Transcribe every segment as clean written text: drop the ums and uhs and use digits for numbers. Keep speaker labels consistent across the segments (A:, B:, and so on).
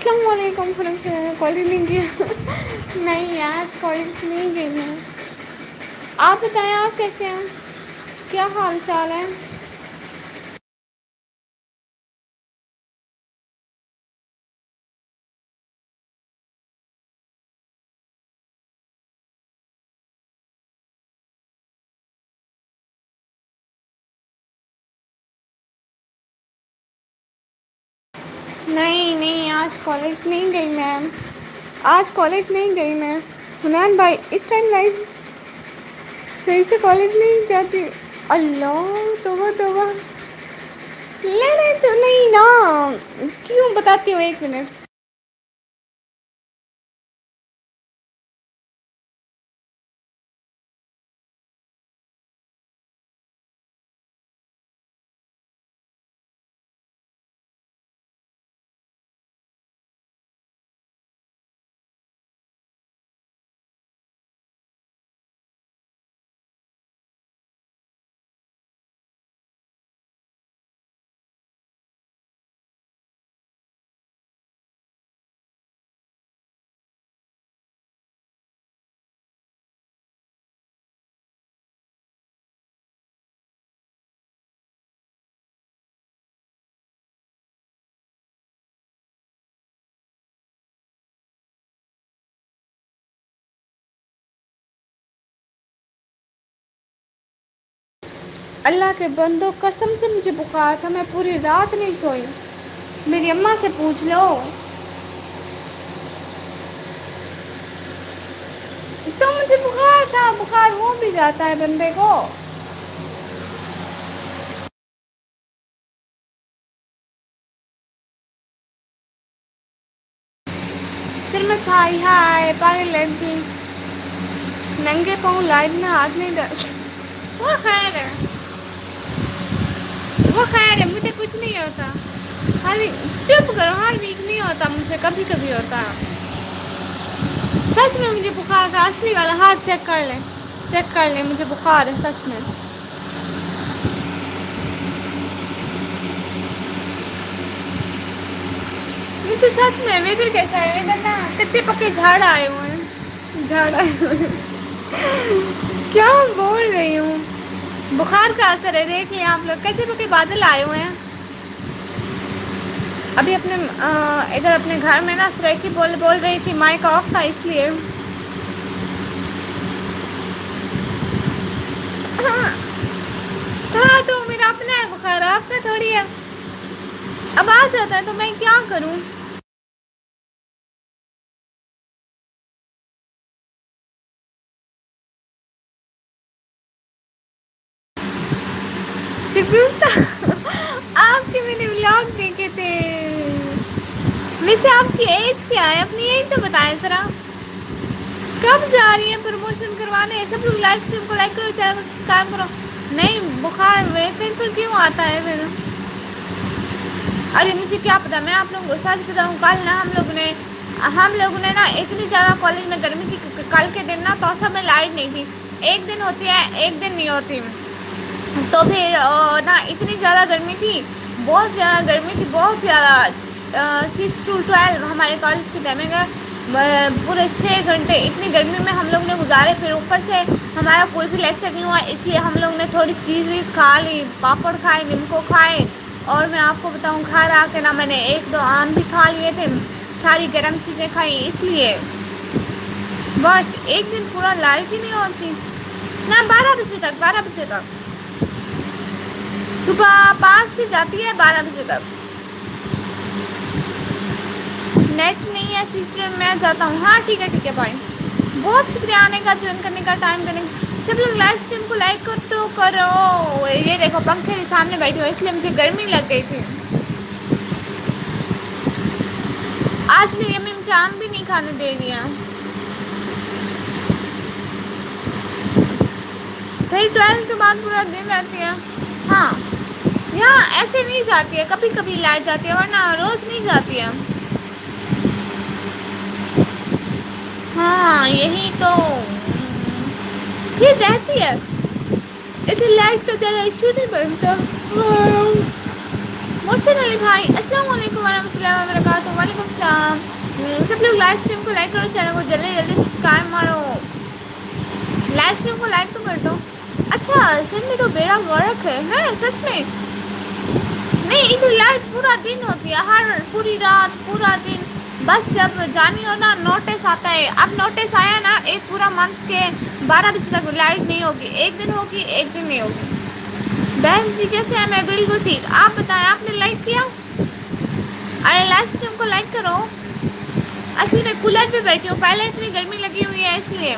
A: السلام علیکم کالج نہیں کیا نہیں آج کالج نہیں گئی میں. آپ بتائیں آپ کیسے ہیں؟ کیا حال چال ہے؟ نہیں نہیں آج کالج نہیں گئی میم. آج کالج نہیں گئی میں. حنان بھائی اس ٹائم لائف صحیح سے کالج نہیں جاتی. اللہ توبہ توبہ. لڑے تو نہیں نا. کیوں بتاتی ہوں ایک منٹ. اللہ کے بندوں قسم سے مجھے بخار تھا. میں پوری رات نہیں سوئی. میری اماں سے پوچھ لو. تو مجھے بخار تھا. بخار ہو بھی جاتا ہے بندے کو. سر میں کھائی ہائے پاگل لڑکی. ننگے پاؤں لائٹ میں ہاتھ نہیں ڈال. وہ خیر ہے. وہ خیر ہے مجھے کچھ نہیں ہوتا. ہر چپ کرو. ہر ویک نہیں ہوتا مجھے کبھی کبھی ہوتا. سچ میں مجھے بخار تھا اصلی والا. ہاتھ چیک کر لیں. چیک کر لیں مجھے بخار ہے سچ میں. مجھے سچ میں ویدر کیسا ہے؟ ویدر نا کچے پکے جھاڑ آئے ہوئے ہیں. جھاڑ آئے ہوئے ہیں. کیا بول رہی ہوں. بخار کا اثر ہے. دیکھ لیں آپ لوگ کیسے پکے بادل آئے ہوئے ہیں. ابھی اپنے ادھر اپنے گھر میں نا سریخی بول رہی تھی مائک آف تھا اس لیے. ہاں تھا تو میرا اپنا ہے بخار. آپ کا تھوڑی ہے. اب آ جاتا ہے تو میں کیا کروں. شگفتہ آپ کے میں نے ولاگ دیکھے تھے. ویسے آپ کی ایج کیا ہے؟ اپنی ایج تو بتائیں ذرا. کب جا رہی ہیں پروموشن کروانے؟ سب لوگ لائف اسٹریم کو لائک کرو چینل کو سبسکرائب کرو. نہیں بخار ویکینڈ پر کیوں آتا ہے پھر؟ ارے مجھے کیا پتا. میں آپ لوگوں کو سچ بتاؤں کل نا ہم لوگوں نے نا اتنی زیادہ کالج میں گرمی تھی. کل کے دن نا توسا میں لائٹ نہیں تھی. ایک دن ہوتی ہے ایک دن نہیں ہوتی. تو پھر نا اتنی زیادہ گرمی تھی. بہت زیادہ گرمی تھی. بہت زیادہ 6 to 12 ہمارے کالج کے ٹائمنگ ہے. پورے 6 گھنٹے اتنی گرمی میں ہم لوگ نے گزارے. پھر اوپر سے ہمارا کوئی بھی لیکچر نہیں ہوا اس لیے ہم لوگ نے تھوڑی چیز ویز کھا لی. پاپڑ کھائے نمکو کھائے. اور میں آپ کو بتاؤں گھر آ کے نا میں نے 1-2 آم بھی کھا لیے تھے. ساری گرم چیزیں کھائیں اس لیے. بٹ ایک دن پورا لائٹ ہی نہیں ہوتی. نہ 12 بجے تک 12 بجے تک. صبح 5 سے جاتی ہے 12 بجے تک. نیٹ نہیں ہے سسٹر میں جاتا ہوں. ہاں ٹھیک ہے بھائی. بہت شکریہ آنے کا جوائن کرنے کا ٹائم دینے کا. سب لوگ لائف اسٹریم کو لائک کر تو کرو. یہ دیکھو پنکھے کے سامنے بیٹھی ہو اس لیے مجھے گرمی لگ گئی تھی. آج میری امی مجھے آم بھی نہیں کھانے دے رہی ہیں. پھر 12 کے بعد پورا دن رہتی ہے. ہاں یہاں ایسے نہیں جاتی ہے. کبھی کبھی لائٹ جاتی ہے ورنہ روز نہیں جاتی ہے. ہاں یہی تو پھر رہتی ہے. اسے لائٹ کا زیادہ ایشو نہیں بنتا. محسن علی بھائی السلام علیکم ورحمۃ اللہ وبرکاتہ. وعلیکم السلام. لوگ لائیو اسٹریم کو لائک کرو, چینل کو جلدی جلدی سبسکرائب مارو. لائیو اسٹریم کو لائک تو کر دو. اچھا سندھ میں تو بیڑا غرق ہے سچ میں. نہیں ادھر لائٹ پورا دن ہوتی ہے, ہر پوری رات پورا دن. بس جب جانی ہو نا نوٹس آتا ہے, اب نوٹس آیا نا ایک پورا منتھ کے 12 بجے تک لائٹ نہیں ہوگی, ایک دن ہوگی ایک دن نہیں ہوگی. بہن جی کیسے ہیں؟ میں بالکل ٹھیک, آپ بتائیں آپ نے لائک کیا؟ ارے لائیو اسٹریم کو لائک کرو. اصل میں کولر پہ بیٹھی ہوں, پہلے اتنی گرمی لگی ہوئی ہے اس لیے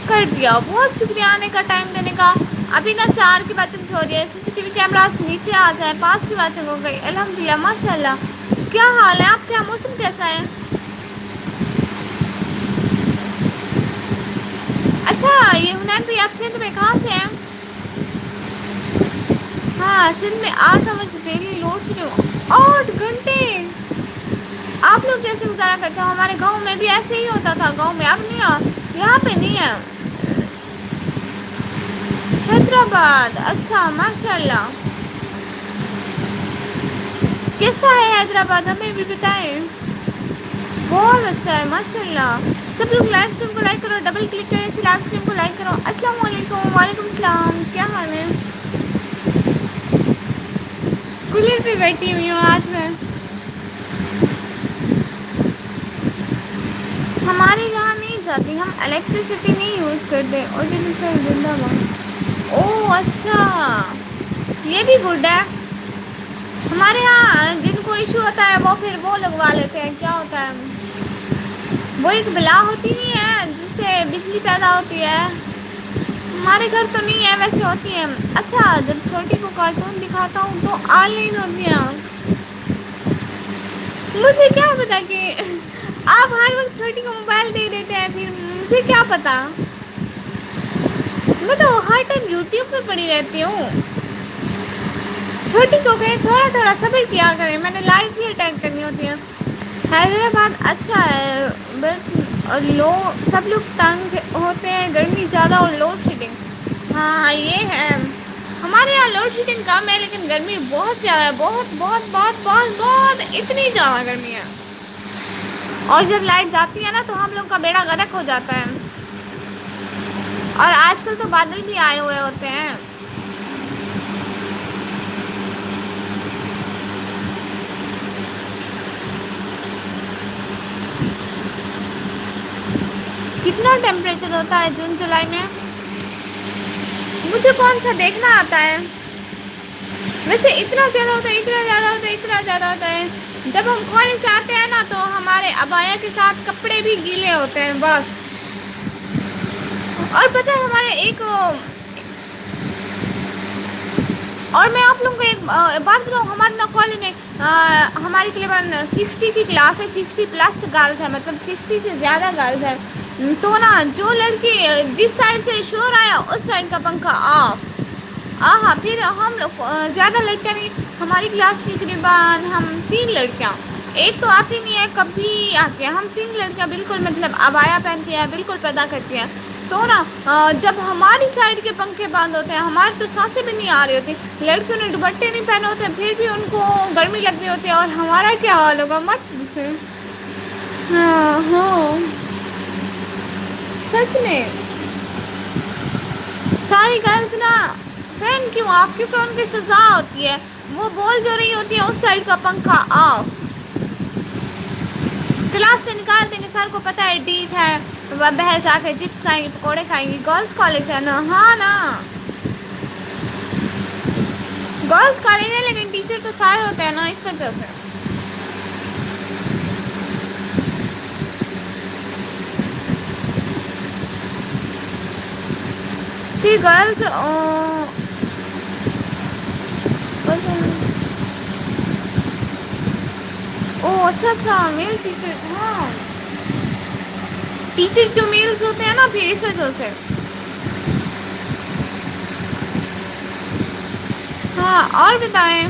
A: کر دیا. بہت شکریہ آنے کا, ٹائم دینے کا. ابھی نا 4 کی واچنگ ہو رہی ہے, سی سی ٹی وی کیمراز نیچے آ جائیں. 5 کی واچنگ ہو گئی. الحمد للہ ماشاء اللہ. کیا حال ہے آپ کے یہاں, موسم کیسا ہے؟ اچھا یہ حنین بھائی آپ سندھ میں کہاں سے ہیں؟ ہاں سندھ میں 8 آورس ڈیلی لوڈ شیڈنگ, 8 گھنٹے. آپ لوگ کیسے گزارا کرتے ہو؟ ہمارے گاؤں میں بھی ایسے ہی ہوتا تھا, گاؤں میں اب نہیں, یہاں پہ نہیں ہے. حیدرآباد, اچھا ماشاء اللہ. کیسا ہے حیدرآباد ہمیں بھی بتائیں. بہت اچھا ہے ماشاء اللہ. سب لوگ لائیو اسٹریم کو لائک کرو, ڈبل کلک کریں اسے لائیو اسٹریم کو لائک کرو. السلام علیکم. وعلیکم السلام, کیا حال ہے؟ کولر پہ بیٹھی ہوئی ہوں آج میں. ہمارے یہاں نہیں جاتی, ہم الیکٹریسٹی نہیں یوز کرتے. اور زندہ باد. اوہ اچھا, یہ بھی گڈ ہے. ہمارے یہاں جن کو ایشو ہوتا ہے وہ پھر وہ لگوا لیتے ہیں. کیا ہوتا ہے, وہ ایک بلا ہوتی نہیں ہے جس سے بجلی پیدا ہوتی ہے. ہمارے گھر تو نہیں ہے, ویسے ہوتی ہے. اچھا جب چھوٹی کو کارٹون دکھاتا ہوں تو آن لائن ہوتی ہیں. مجھے کیا پتا کہ آپ ہر وقت چھوٹی کو موبائل دے دیتے ہیں, پھر مجھے کیا پتا. میں تو ہر ٹائم یوٹیوب پہ پڑی رہتی ہوں. چھوٹی کو کہیں تھوڑا تھوڑا صبر کیا کریں, میں نے لائف بھی اٹینڈ کرنی ہوتی ہے. حیدرآباد اچھا ہے بٹ لو سب لوگ تنگ ہوتے ہیں, گرمی زیادہ اور لوڈ شیڈنگ. ہاں یہ ہے, ہمارے یہاں لوڈ شیڈنگ کم ہے لیکن گرمی بہت زیادہ ہے. بہت بہت بہت بہت بہت اتنی زیادہ گرمی ہے. اور جب لائٹ جاتی ہے نا تو ہم لوگ کا بیڑا غرق ہو جاتا ہے. اور آج کل تو بادل بھی آئے ہوئے ہوتے ہیں. کتنا ٹیمپریچر ہوتا ہے جون جولائی میں؟ مجھے کون سا دیکھنا آتا ہے. ویسے اتنا زیادہ ہوتا ہے, اتنا زیادہ ہوتا ہے, اتنا زیادہ ہوتا ہے. جب ہم کالج سے آتے ہیں نا تو ہمارے عبایا کے ساتھ کپڑے بھی گیلے ہوتے ہیں بس. اور پتہ ہے ہمارے ایک, اور میں آپ لوگوں کو ایک بات بتاؤں, ہمارے نا کالج میں ہماری تقریباً 60 کی کلاس ہے. 60 پلس گرلز ہے, مطلب 60 سے زیادہ گرلز ہے. تو نا جو لڑکی جس سائڈ سے شور آیا اس سائڈ کا پنکھا آف. ہاں پھر ہم لوگ زیادہ لڑکیاں نہیں, ہماری کلاس کی تقریباً ہم 3 لڑکیاں, ایک تو آتی نہیں ہے کبھی آتی ہے. ہم 3 لڑکیاں بالکل مطلب عبایا پہنتی ہیں, بالکل پردہ کرتی ہیں. تو نا جب ہماری سائڈ کے پنکھے بند ہوتے ہیں, ہماری تو سانسیں بھی نہیں آ رہی ہوتی. لڑکیوں نے دوپٹے نہیں پہنے ہوتے پھر بھی ان کو گرمی لگ رہی ہوتی ہے, اور ہمارا کیا حال ہوگا مت پوچھیں. ہاں ہاں سچ میں ساری گرلز نا فین کیوں آف, کیونکہ ان کی سزا ہوتی ہے. وہ بول جو رہی ہوتی ہے اس سائڈ کا پنکھا آف. کلاس سے نکال دیں گے, سر کو پتہ ہے ڈیٹ ہے, باہر جا کے چپس کھائیں گے, پکوڑے کھائیں گے. گرلس کالج ہے نا. ہاں نا گرلس کالج ہے لیکن ٹیچر تو سارے ہوتے ہیں نا, اس وجہ سے. پھر گرلز او اچھا اچھا میل ٹیچر, ہاں ٹیچر جو میلز ہوتے ہیں نا پھر اس وجہ سے. ہاں اور بتائیں,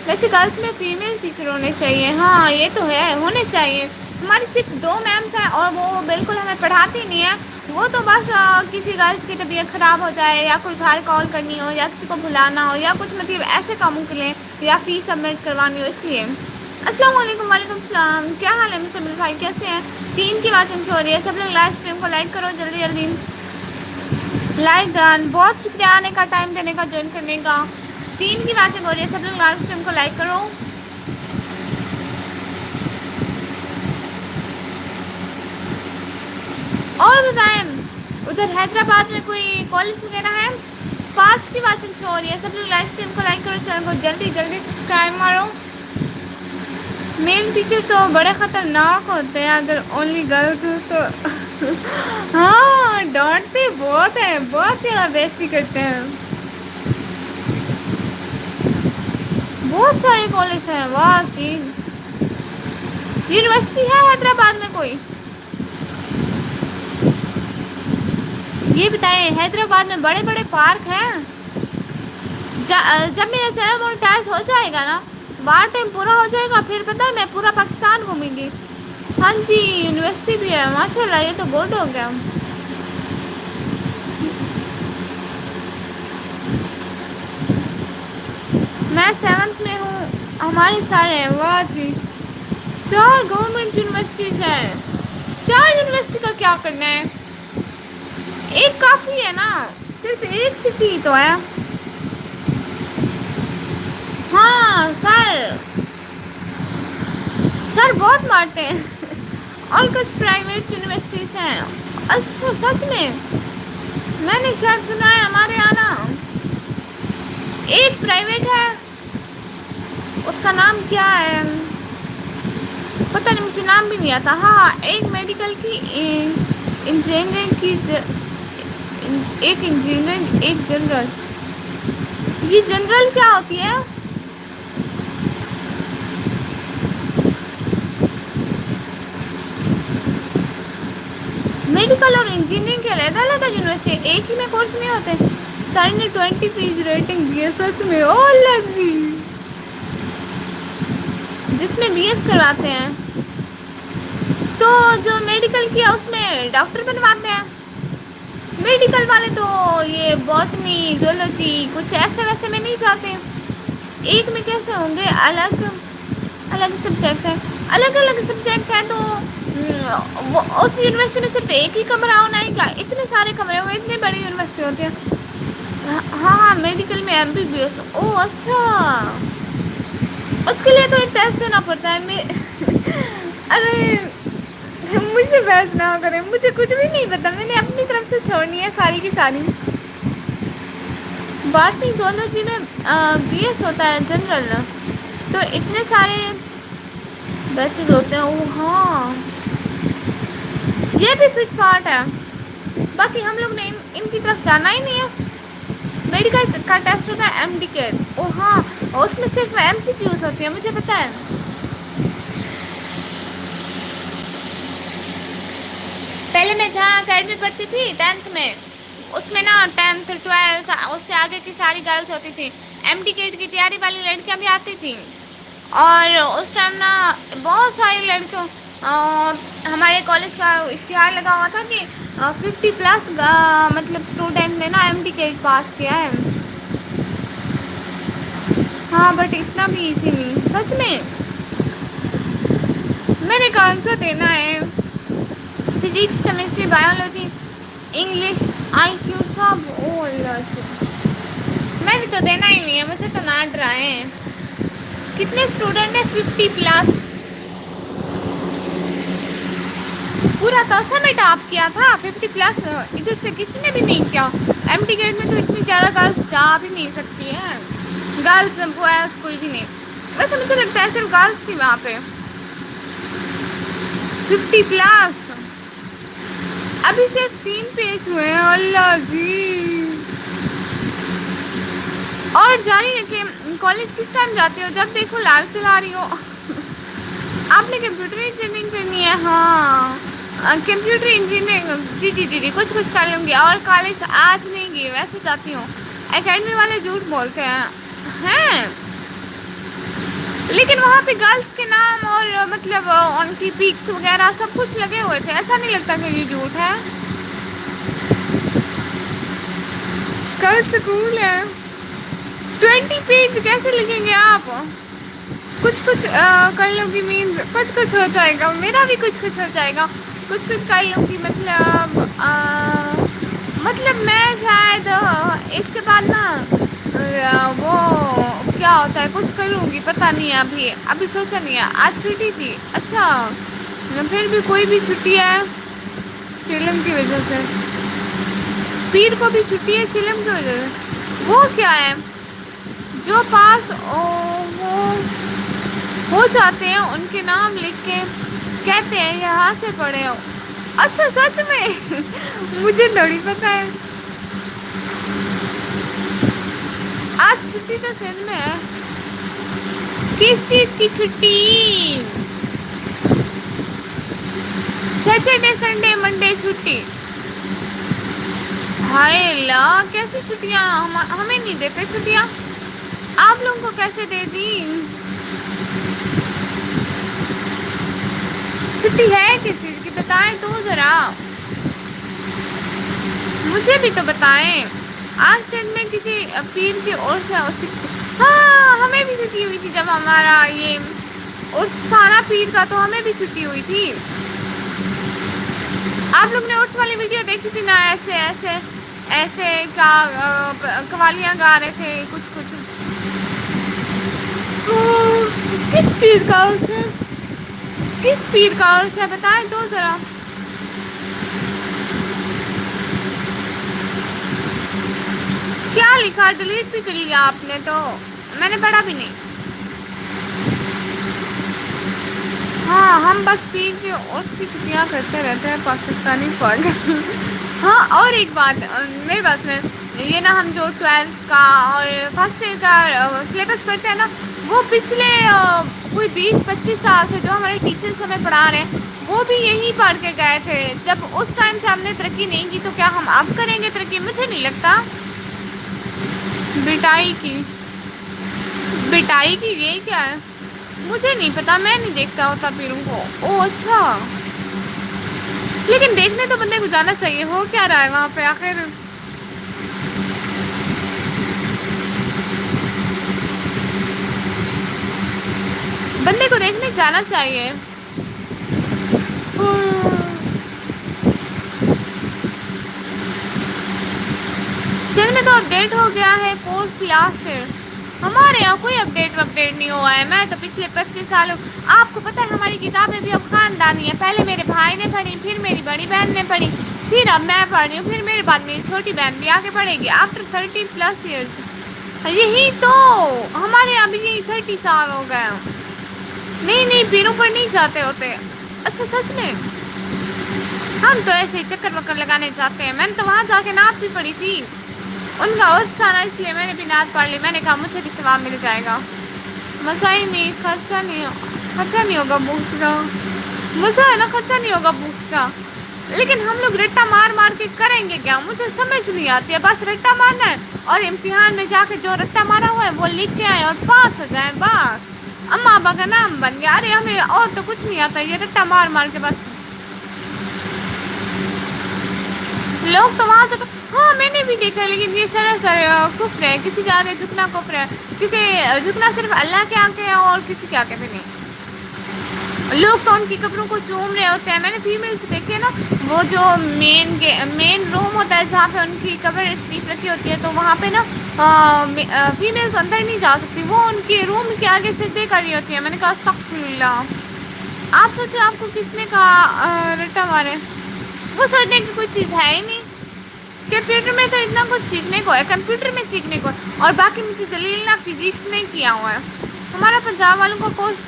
A: ویسے گرلس میں فیمیل ٹیچر ہونے چاہیے. ہاں یہ تو ہے, ہونے چاہیے. ہماری صرف 2 میمس ہیں اور وہ بالکل ہمیں پڑھاتی نہیں ہیں. وہ تو بس کسی گرلس کی طبیعت خراب ہو جائے, یا کوئی گھر کال کرنی ہو, یا کسی کو بلانا ہو, یا کچھ مطلب ایسے کاموں کے لیے, یا فیس سبمٹ کروانی ہو, اس لیے. السلام علیکم، وعلیکم السلام، کیا حال ہے مصطفی بھائی، کیسے ہیں؟ 3 کی واچنگ ہو رہی ہے، سب لوگ لائیو اسٹریم کو لائک کرو جلدی جلدی، لائک ڈن، بہت شکریہ آنے کا، ٹائم دینے کا، جوائن کرنے کا۔ 3 کی واچنگ ہو رہی ہے، سب لوگ لائیو اسٹریم کو لائک کرو۔ اور بتائیں، ادھر حیدرآباد میں کوئی کالج وغیرہ ہے؟ 5 کی واچنگ ہو رہی ہے، سب لوگ لائیو اسٹریم کو لائک کرو، چینل کو جلدی جلدی سبسکرائب مارو۔ میل ٹیچر تو بڑے خطرناک ہوتے ہیں، اگر اونلی گرلز ہو تو ہاں ڈانٹتے بہت ہیں، بہت زیادہ بےعزتی کرتے ہیں۔ بہت سارے کالج ہیں، واہ جی۔ یونیورسٹی ہے حیدرآباد میں کوئی؟ یہ بتائیں، حیدرآباد میں بڑے بڑے پارک ہیں؟ جب میرا چینل مونیٹائز ہو جائے گا نا، بار ٹائم پورا ہو جائے گا، پھر پتہ ہے میں پورا پاکستان گھومیں گی۔ ہاں جی، یونیورسٹی بھی ہے، ماشاء اللہ، یہ تو گڈ ہو گیا۔ میں 7th میں ہوں، ہمارے سارے ہیں، واہ جی۔ 4 گورنمنٹ یونیورسٹیز ہیں، 4 یونیورسٹی کا کیا کرنا ہے؟ ایک کافی ہے نا، صرف ایک سٹی تو ہے۔ ہاں سر بہت مارتے ہیں، اور کچھ پرائیویٹ یونیورسٹیز ہیں۔ اچھا سچ میں؟ میں نے شاید سنا ہے ہمارے یہاں نا ایک پرائیویٹ ہے، اس کا نام کیا ہے پتہ نہیں، مجھے نام بھی نہیں آتا۔ ہاں ایک میڈیکل کی، انجینئرنگ کی، ایک انجینئرنگ، ایک جنرل۔ یہ جنرل کیا ہوتی ہے؟ میڈیکل اور انجینئرنگ کے علیحدہ علیحدہ یونیورسٹی، ایک ہی میں کورس نہیں ہوتے؟ سر نے 20 پیج ریٹنگ دی ہے، سچ میں؟ او اللہ جی، جس میں بی ایس کرواتے ہیں، تو جو میڈیکل کیا اس میں ڈاکٹر بنواتے ہیں؟ میڈیکل والے تو یہ باٹنی، زولوجی، کچھ ایسے ویسے میں نہیں جاتے؟ ایک میں کیسے ہوں گے؟ الگ الگ سبجیکٹ ہے، الگ الگ سبجیکٹ ہے تو وہ اس یونیورسٹی میں صرف ایک ہی کمرہ ہونا ہے کیا؟ اتنے سارے کمرے ہوئے، اتنی بڑی یونیورسٹی ہوتی ہے؟ ہاں میڈیکل میں ایم بی بی ایس، او اچھا، اس کے لیے تو ایک ٹیسٹ دینا پڑتا ہے۔ ارے مجھ سے بحث نہ کریں، مجھے کچھ بھی نہیں پتا، میں نے اپنی طرف سے چھوڑنی ہے ساری کی ساری۔ باٹنی زولوجی میں بی ایس ہوتا ہے جنرل، تو اتنے سارے بیچز ہوتے ہیں، او ہاں، یہ بھی فٹ فاٹ ہے۔ باقی ہم لوگ نے ان کی طرف جانا ہی نہیں ہے۔ میڈیکل کا ٹیسٹ ہوتا ہے ایم ڈی کیٹ، او ہاں، اس میں صرف ایم سی کیوز ہوتی ہیں، مجھے پتا ہے۔ پہلے میں جہاں اکیڈمی پڑھتی تھی 10th میں، اس میں نا 10th 12th اس سے آگے کی ساری گرلز ہوتی تھی، ایم ڈی کیٹ کی تیاری والی لڑکیاں بھی آتی تھیں، اور اس ٹائم نا بہت ساری لڑکیوں، ہمارے کالج کا اشتہار لگا ہوا تھا کہ 50+ مطلب اسٹوڈنٹ نے نا ایم ڈی کیٹ پاس کیا ہے۔ ہاں بٹ اتنا بھی ایزی نہیں، سچ میں میں نے کون سا دینا ہے؟ فزکس، کیمسٹری، بایولوجی، انگلش، آئی کیو سب، او اللہ سے، میں نے تو دینا ہی نہیں ہے، مجھے تو نہ ڈرائیں۔ کتنے اسٹوڈنٹ ہیں؟ 50+۔ پورا توسا میں ٹاپ کیا تھا، 50+، ادھر سے کسی نے بھی نہیں کیا۔ ایم ٹی گیٹ میں تو اتنی زیادہ گرلز جا بھی نہیں سکتی ہیں، گرلز بوائز کوئی بھی نہیں، ویسے مجھے لگتا ہے صرف گرلز تھی وہاں پہ۔ 50+، ابھی صرف 3 پیج ہوئے ہیں، اللہ جی۔ اور جاری رکھیں، کالج کس ٹائم جاتے ہو؟ جب دیکھو لائیو چلا رہی ہو۔ آپ نے کمپیوٹر انجینئرنگ کرنی ہے؟ ہاں کمپیوٹر انجینئرنگ، جی جی جی جی، کچھ کر لوں گی، اور کالج آج نہیں گئی، ویسے جاتی ہوں۔ اکیڈمی والے جھوٹ بولتے ہیں، لیکن وہاں پہ گرلس کے نام اور مطلب ان کی پکس وغیرہ سب کچھ لگے ہوئے تھے، ایسا نہیں لگتا کہ یہ جھوٹ ہے۔ کل اسکول ہے، 20 پیج کیسے لکھیں گے آپ؟ کچھ کچھ کر لوں گی مینس کچھ کچھ ہو جائے گا، میرا بھی کچھ کچھ ہو جائے گا، کچھ کچھ کر لوں گی مطلب مطلب میں شاید اس کے بعد نا وہ کیا ہوتا ہے کچھ کروں گی، پتہ نہیں ہے ابھی سوچا نہیں ہے، آج چھٹی تھی اچھا پھر بھی کوئی بھی چھٹی ہے فلم کی وجہ سے، پیر کو بھی چھٹی ہے فلم کی وجہ سے، وہ کیا ہے جو پاس ہو جاتے ہیں ان کے نام لکھ کے کہتے ہیں یہاں سے پڑھے ہو، اچھا سچ میں مجھے تھوڑی پتہ ہے، آج چھٹی تو سر میں ہے، کس چیز کی چھٹی؟ سیٹرڈے سنڈے منڈے چھٹی، ہائے اللہ کیسی چھٹیاں ہمیں نہیں دیتے چھٹیاں، آپ لوگوں کو کیسے دے دی؟ چھٹی ہے کس چیز کی بتائیں تو ذرا، مجھے بھی تو بتائیں، آج دن میں کسی پیر کی اور سے ہاں ہمیں بھی چھٹی ہوئی تھی جب ہمارا یہ عرس تھا نا پیر کا تو ہمیں بھی چھٹی ہوئی تھی، آپ لوگ نے عرس والی ویڈیو دیکھی تھی نا، ایسے ایسے ایسے کیا قوالیاں گا رہے تھے کچھ کچھ، کس پیر کا عرس ہے؟ کس پیر کا عرس ہے بتائیں تو ذرا، کیا لکھا ڈیلیٹ بھی کر لیا آپ نے تو، میں نے پڑھا بھی نہیں، ہاں ہم بس پیر کے عرس کی چھٹیاں کرتے رہتے ہیں پاکستانی فوج، ہاں اور ایک بات میرے پاس میں یہ نا ہم جو 12th کا اور فرسٹ ایئر کا سلیبس پڑھتے ہیں نا وہ پچھلے کوئی 20-25 سال سے جو ہمارے ٹیچرس ہمیں پڑھا رہے ہیں وہ بھی یہی پڑھ کے گئے تھے، جب اس ٹائم سے ہم نے ترقی نہیں کی تو کیا ہم اب کریں گے ترقی؟ مجھے نہیں لگتا، بٹائی کی یہ کیا ہے؟ مجھے نہیں پتا، میں نہیں دیکھتا ہوتا پیروں کو، او اچھا، لیکن دیکھنے تو بندے کو جانا چاہیے، ہو کیا رہا ہے وہاں پہ آخر؟ بندے کو دیکھنے جانا چاہیے، سر میں تو اپڈیٹ ہو گیا ہے کورس لاسٹ ہے، ہمارے یہاں کوئی اپڈیٹ نہیں ہوا ہے، میں تو پچھلے 25 سالوں، آپ کو پتہ ہے ہماری کتابیں بھی اب خاندانی ہیں، پہلے میرے بھائی نے پڑھی پھر میری بڑی بہن نے پڑھی پھر اب میں پڑھ رہی ہوں، پھر میرے بعد میری چھوٹی بہن بھی آگے پڑھے گی آفٹر 30+ ایئرس، یہی تو ہمارے ابھی یہی 30 سال ہو گئے، نہیں پیروں پر نہیں جاتے ہوتے، اچھا سچ میں، ہم تو ایسے ہی چکر وکر لگانے جاتے ہیں، میں نے تو وہاں جا کے نعت بھی پڑھی تھی، ان کا عرس تھا نا اس لیے میں نے بھی نعت پڑھ لی، میں نے کہا مجھے بھی ثواب مل جائے گا، مزہ ہی نہیں، خرچہ نہیں ہوگا بوس کا، مزہ ہے نا خرچہ نہیں ہوگا بوس کا، لیکن ہم لوگ رٹا مار مار کے کریں گے کیا؟ مجھے سمجھ نہیں آتی ہے، بس رٹا مارنا ہے اور امتحان میں جا کے جو رٹا مارا ہوا ہے وہ لکھ کے آئے اور پاس ہو جائیں بس، اماں ابا کا نام بن گیا، ارے ہمیں اور تو کچھ نہیں آتا، یہ رٹا مار مار کے بس، لوگ تو وہاں سے ہاں میں نے بھی دیکھا، لیکن یہ سراسر کفر ہے، کسی کے آگے جھکنا کفر ہے، کیونکہ جھکنا صرف اللہ کے آگے ہے اور کسی کے آگے بھی نہیں، لوگ تو ان کی قبروں کو چوم رہے ہوتے ہیں، میں نے فیمیلس دیکھے نا، وہ جو مین روم ہوتا ہے جہاں پہ ان کی قبر شریف رکھی ہوتی ہے تو وہاں پہ نا فیمیلس اندر نہیں جا سکتی، وہ ان کے روم کے آگے سجدے کر رہی ہوتی ہیں، میں نے کہا استغفر اللہ، آپ سوچیں آپ کو کس نے کہا رٹا مارے، وہ سوچنے کی کوئی چیز ہے ہی نہیں، کمپیوٹر میں تو اتنا کچھ سیکھنے کو ہے، کمپیوٹر میں سیکھنے کو ہے، اور باقی مجھے دلیل نہ فزکس نہیں کیا ہوا ہے، ہمارا پنجاب والوں کا کورس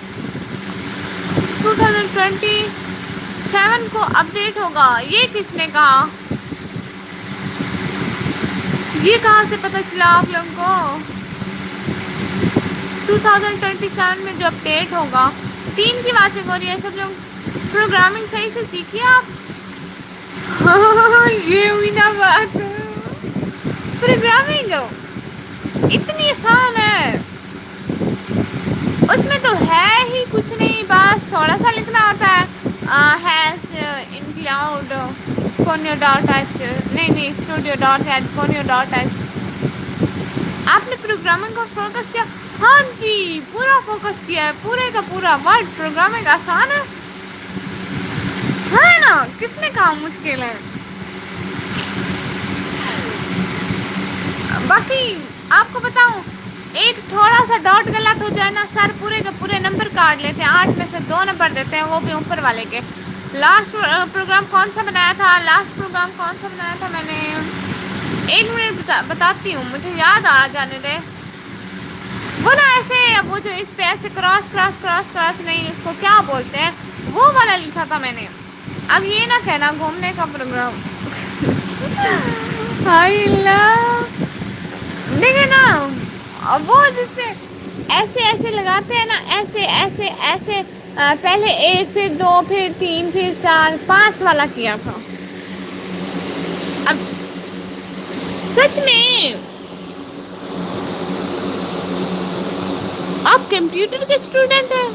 A: 2027 کو اپڈیٹ ہوگا، یہ کس نے کہا؟ یہ کہاں سے پتہ چلا آپ لوگوں کو؟ 2027 میں جو اپڈیٹ ہوگا، 3 کی واچنگ ہو رہی ہے، سب لوگ پروگرامنگ صحیح سے سیکھیے آپ، یہ ہوئی نا بات، پروگرامنگ اتنی آسان ہے، اس میں تو ہے ہی کچھ نہیں، بس تھوڑا سا لکھنا ہوتا ہے، hash include conio dot h, نہیں studio dot h conio dot h, آپ نے پروگرامنگ کا فوکس کیا، ہاں جی پورا فوکس کیا ہے، پورے کا پورا ورڈ پروگرامنگ آسان ہے نا، کس نے کہا مشکل ہے؟ باقی آپ کو بتاؤں، ایک تھوڑا سا ڈاٹ غلط ہو جائے نا، سر پورے کے پورے نمبر کاٹ لیتے ہیں، 8 میں سے 2 نمبر دیتے ہیں، وہ بھی اوپر والے کے۔ لاسٹ پروگرام کون سا بنایا تھا؟ لاسٹ پروگرام کون سا بنایا تھا میں نے؟ 1 منٹ بتاتی ہوں، مجھے یاد آ جانے دے۔ وہ نا ایسے، وہ جو اس پہ ایسے کراس کراس کراس کراس نہیں، اس کو کیا بولتے ہیں، وہ والا لکھا تھا میں نے۔ اب یہ نہ کہنا گھومنے کا پروگرام۔ ہائے اللہ، دیکھے نا وہ جس میں ایسے ایسے لگاتے ہیں نا، ایسے ایسے ایسے، پہلے 1 پھر 2 پھر 3 پھر 4 5 والا کیا تھا۔ اب سچ میں آپ کمپیوٹر کے اسٹوڈنٹ ہیں؟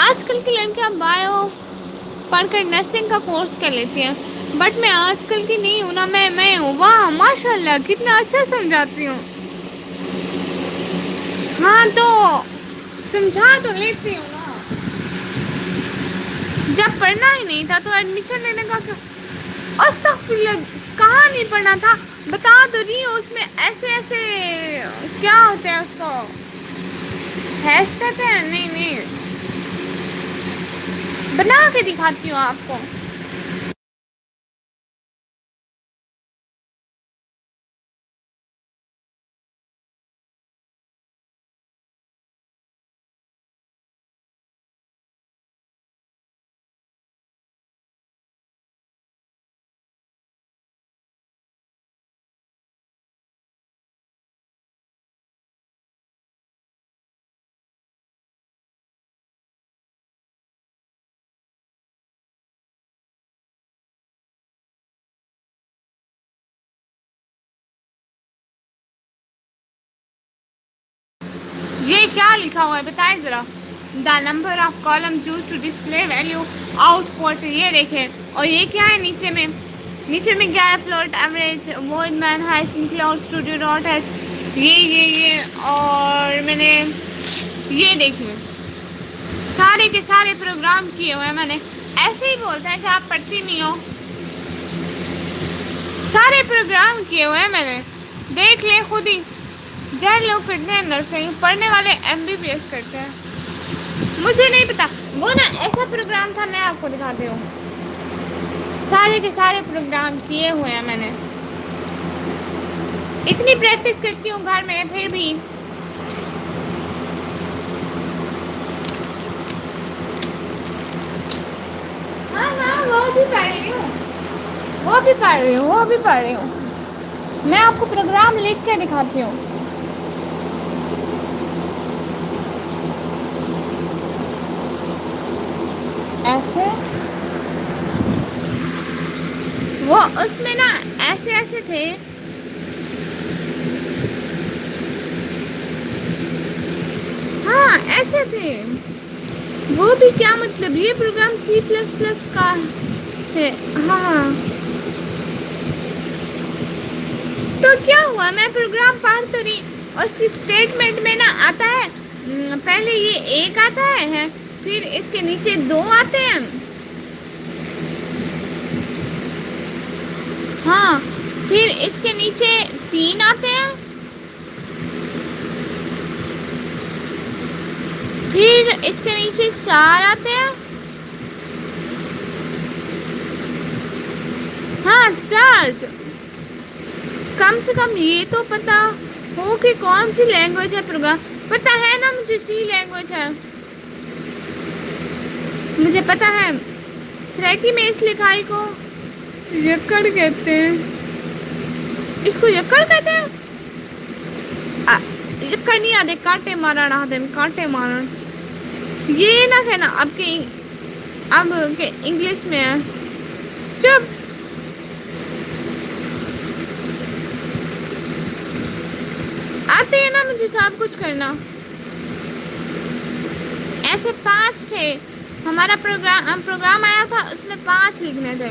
A: آج کل کی لڑکیاں بایو پڑھ کر نرسنگ کا کورس کر لیتی ہیں، بٹ میں آج کل کی نہیں ہوں نا، میں ہوں، واہ ماشاء اللہ کتنا اچھا سمجھاتی ہوں۔ ہاں تو سمجھا تو لیتی ہوں نا، جب پڑھنا ہی نہیں تھا تو ایڈمیشن لینے کا کیا؟ استغفراللہ، کہاں نہیں پڑھنا تھا، بتا تو رہی ہوں، اس میں ایسے ایسے کیا ہوتے ہیں، اس کو ہیش کہتے ہیں، نہیں نہیں، بنا کے دکھاتی ہوں آپ کو۔ یہ کیا لکھا ہوا ہے بتائیں ذرا؟ The number of column choose to display value output, یہ دیکھیں، اور یہ کیا ہے نیچے میں؟ نیچے میں کیا ہے؟ Float average void main hash include studio dot h, یہ اور میں نے یہ دیکھیں سارے کے سارے پروگرام کیے ہوئے ہیں میں نے۔ ایسے ہی بولتا ہے کہ آپ پڑھتی نہیں ہو، سارے پروگرام کیے ہوئے ہیں میں نے، دیکھ لیں خود ہی۔ جہل لوگ کرتے ہیں نرسنگ، پڑھنے والے MBBS کرتے ہیں، مجھے نہیں پتا۔ وہ نا ایسا پروگرام تھا، میں آپ کو دکھاتی ہوں، سارے کے سارے پروگرام کیے ہوئے ہیں میں نے، اتنی پریکٹس کرتی ہوں گھر میں پھر بھی۔ ہاں ہاں وہ بھی پڑھ رہی ہوں، وہ بھی پڑھ رہی ہوں، وہ بھی پڑھ رہی ہوں، میں آپ کو پروگرام لکھ کے دکھاتی ہوں۔ ایسے وہ اس میں نا ایسے ایسے تھے، ہاں ایسے تھے، وہ بھی کیا مطلب، یہ پروگرام C++ کا ہے، ہاں تو کیا ہوا، میں پروگرام پڑھ تو رہی، اس کی اسٹیٹمنٹ میں نا آتا ہے، پہلے یہ 1 آتا ہے، پھر اس کے نیچے 2 آتے ہیں، ہاں پھر اس کے نیچے 3 آتے ہیں، پھر اس کے نیچے 4 آتے ہیں، ہاں اسٹارز، کم سے کم یہ تو پتا ہو کہ کون سی لینگویج ہے پروگرام، پتا ہے نا مجھے C لینگویج ہے، مجھے پتا ہے، سریکی میں اس لکھائی کو یکڑ کہتے ہیں، اس کو یکڑ کہتے ہیں، یکڑ نہیں آدھے کانٹے مارن، آدھے کانٹے مارن، یہ نہ کہنا اب کے انگلش میں ہے، چپ، آتے ہیں نا مجھے سب کچھ کرنا۔ ایسے 5 تھے، ہمارا پروگرام آیا تھا، اس میں 5 لکھنے تھے،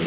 A: C+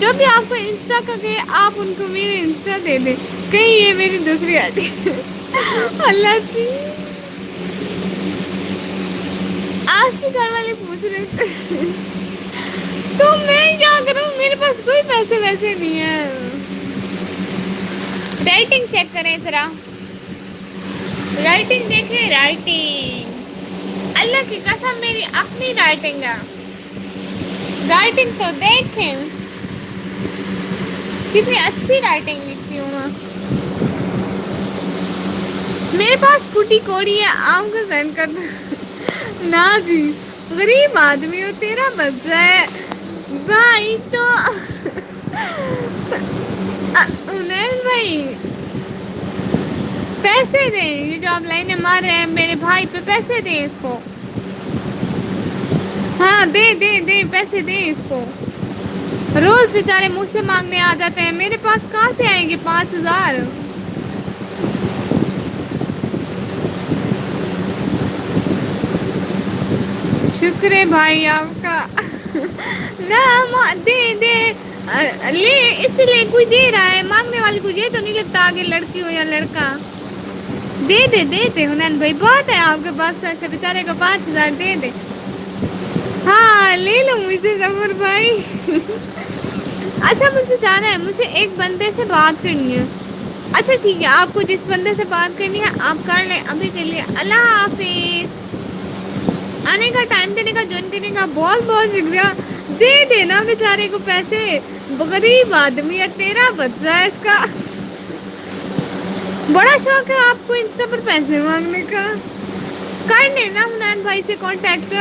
A: جو بھی آپ کو انسٹا کا کہ آپ ان کو میری انسٹا دے دیں، کہیں یہ میری دوسری آئی ڈی اللہ جی آج بھی گھر والے پوچھ رہے تھے تو میں کیا کروں، میرے پاس کوئی پیسے ویسے نہیں ہیں. رائٹنگ چیک کریں ذرا، رائٹنگ دیکھیں، رائٹنگ اللہ کی قسم میری اپنی رائٹنگ ہے، رائٹنگ تو دیکھیں کتنی اچھی رائٹنگ لکھتی ہوں میں. میرے پاس پھوٹی کوڑی ہے، آپ کو سینڈ کرنا نہ جی غریب آدمی ہو، تیرا بچہ ہے بھائی تو انیل بھائی پیسے دیں، یہ جو آپ لائنیں مار رہے ہیں میرے بھائی پہ پیسے دیں اس کو. ہاں دے دے دے پیسے دے اس کو، روز بیچارے مجھ سے مانگنے آ جاتے ہیں، میرے پاس کہاں سے آئیں گے 5,000. شکر ہے بھائی آپ کا نہ دے دے لے، اس لیے کوئی دے رہا ہے، مانگنے والی کو یہ تو نہیں لگتا آگے لڑکی ہو یا لڑکا. دے دے دے دے حنین بھائی بہت ہے آپ کے پاس پیسے، بیچارے کو 5,000 دے دے. ہاں لے لوں مجھ سے ظفر بھائی اچھا مجھے جانا ہے، مجھے ایک بندے سے بات کرنی ہے. اچھا ٹھیک ہے، آپ کو جس بندے سے بات کرنی ہے آپ کر لیں، ابھی کے لیے اللہ حافظ. آنے کا ٹائم دینے کا، جوائن کرنے کا بہت بہت شکریہ. دے دینا بیچارے کو پیسے، غریب آدمی ہے، تیرا بچہ ہے اس کا. بڑا شوق ہے آپ کو انسٹا پر پیسے مانگنے کا. کر لینا حنین بھائی سے کانٹیکٹ.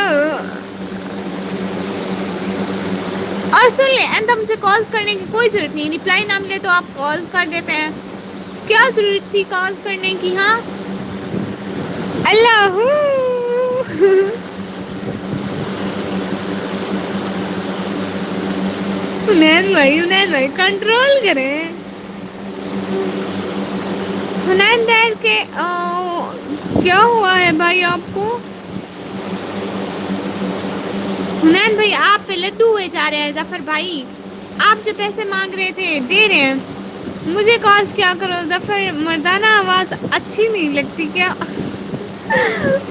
A: اور سن لیں اندر مجھے کالز کرنے کی کوئی ضرورت نہیں، رپلائی نہ ملے تو آپ کال کر دیتے ہیں، کیا ضرورت تھی کالز کرنے کی. ہاں اللہ حنین بھائی کنٹرول کریں. حنین دیر کے کیا ہوا ہے بھائی آپ کو؟ حنین بھائی آپ پہ لڈو ہوئے جا رہے ہیں ظفر بھائی، آپ جو پیسے مانگ رہے تھے دے رہے ہیں. مجھے کالز کیا کرو ظفر، مردانہ آواز اچھی نہیں لگتی کیا؟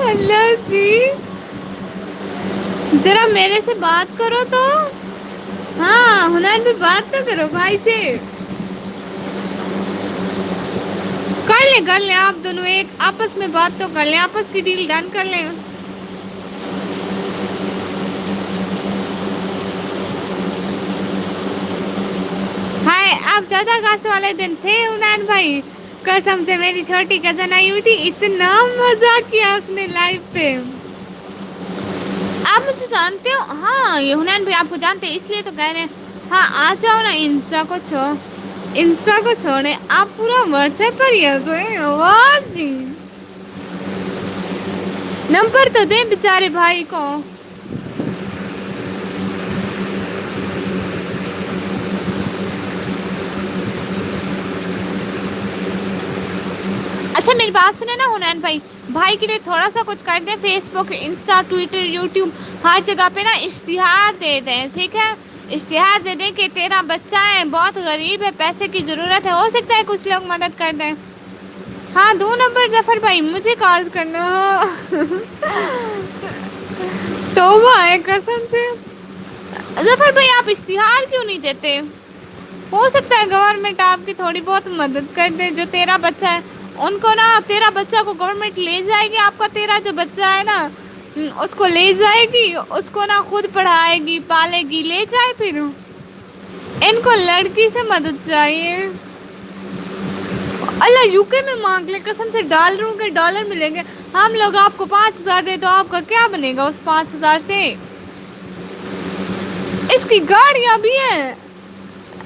A: اللہ جی ذرا میرے سے بات کرو تو. ہاں حنین بھی بات تو کرو بھائی سے. کر لیں آپ دونوں ایک آپس میں بات تو کر لیں، آپس کی ڈیل ڈن کر لیں. ہائے آپ زیادہ گاس والے دن تھے حنین بھائی، قسم سے میری چھوٹی کزن آئی ہوئی تھی، اتنا مزہ کیا اس نے لائف پہ. آپ مجھے جانتے ہو؟ ہاں یہ حنین بھی آپ کو جانتے ہیں اس لیے تو کہہ رہے ہیں. ہاں آ جاؤ نا انسٹا کو چھوڑے آپ پورا واٹس ایپ پر ہی سوئے آواز نہیں. نمبر تو دیں بیچارے بھائی کو. اچھا میری بات سنیں نا حنین بھائی، بھائی کے لیے تھوڑا سا کچھ کر دیں، فیس بک، انسٹا، ٹویٹر، یوٹیوب ہر جگہ پہ نا اشتہار دے دیں، ٹھیک ہے؟ اشتہار دے دیں کہ تیرا بچہ ہے بہت غریب ہے، پیسے کی ضرورت ہے، ہو سکتا ہے کچھ لوگ مدد کر دیں. ہاں دو نمبر ظفر بھائی مجھے کال کرنا. توبہ ہے قسم سے. ظفر بھائی آپ اشتہار کیوں نہیں دیتے؟ ہو سکتا ہے گورنمنٹ آپ کی تھوڑی بہت مدد کر دے. جو تیرا بچہ ہے ان کو نا، تیرا بچہ کو گورنمنٹ لے جائے گی، آپ کا تیرا جو بچہ ہے نا اس کو لے جائے گی، اس کو نا خود پڑھائے گی، پالے گی، لے جائے پھر. ان کو لڑکی سے مدد چاہیے. اللہ یو کے میں مانگ لے قسم سے، ڈالروں کے ڈالر ملیں گے. ہم لوگ آپ کو 5,000 دے تو آپ کا کیا بنے گا اس 5,000 سے؟ اس کی گاڑیاں بھی ہیں،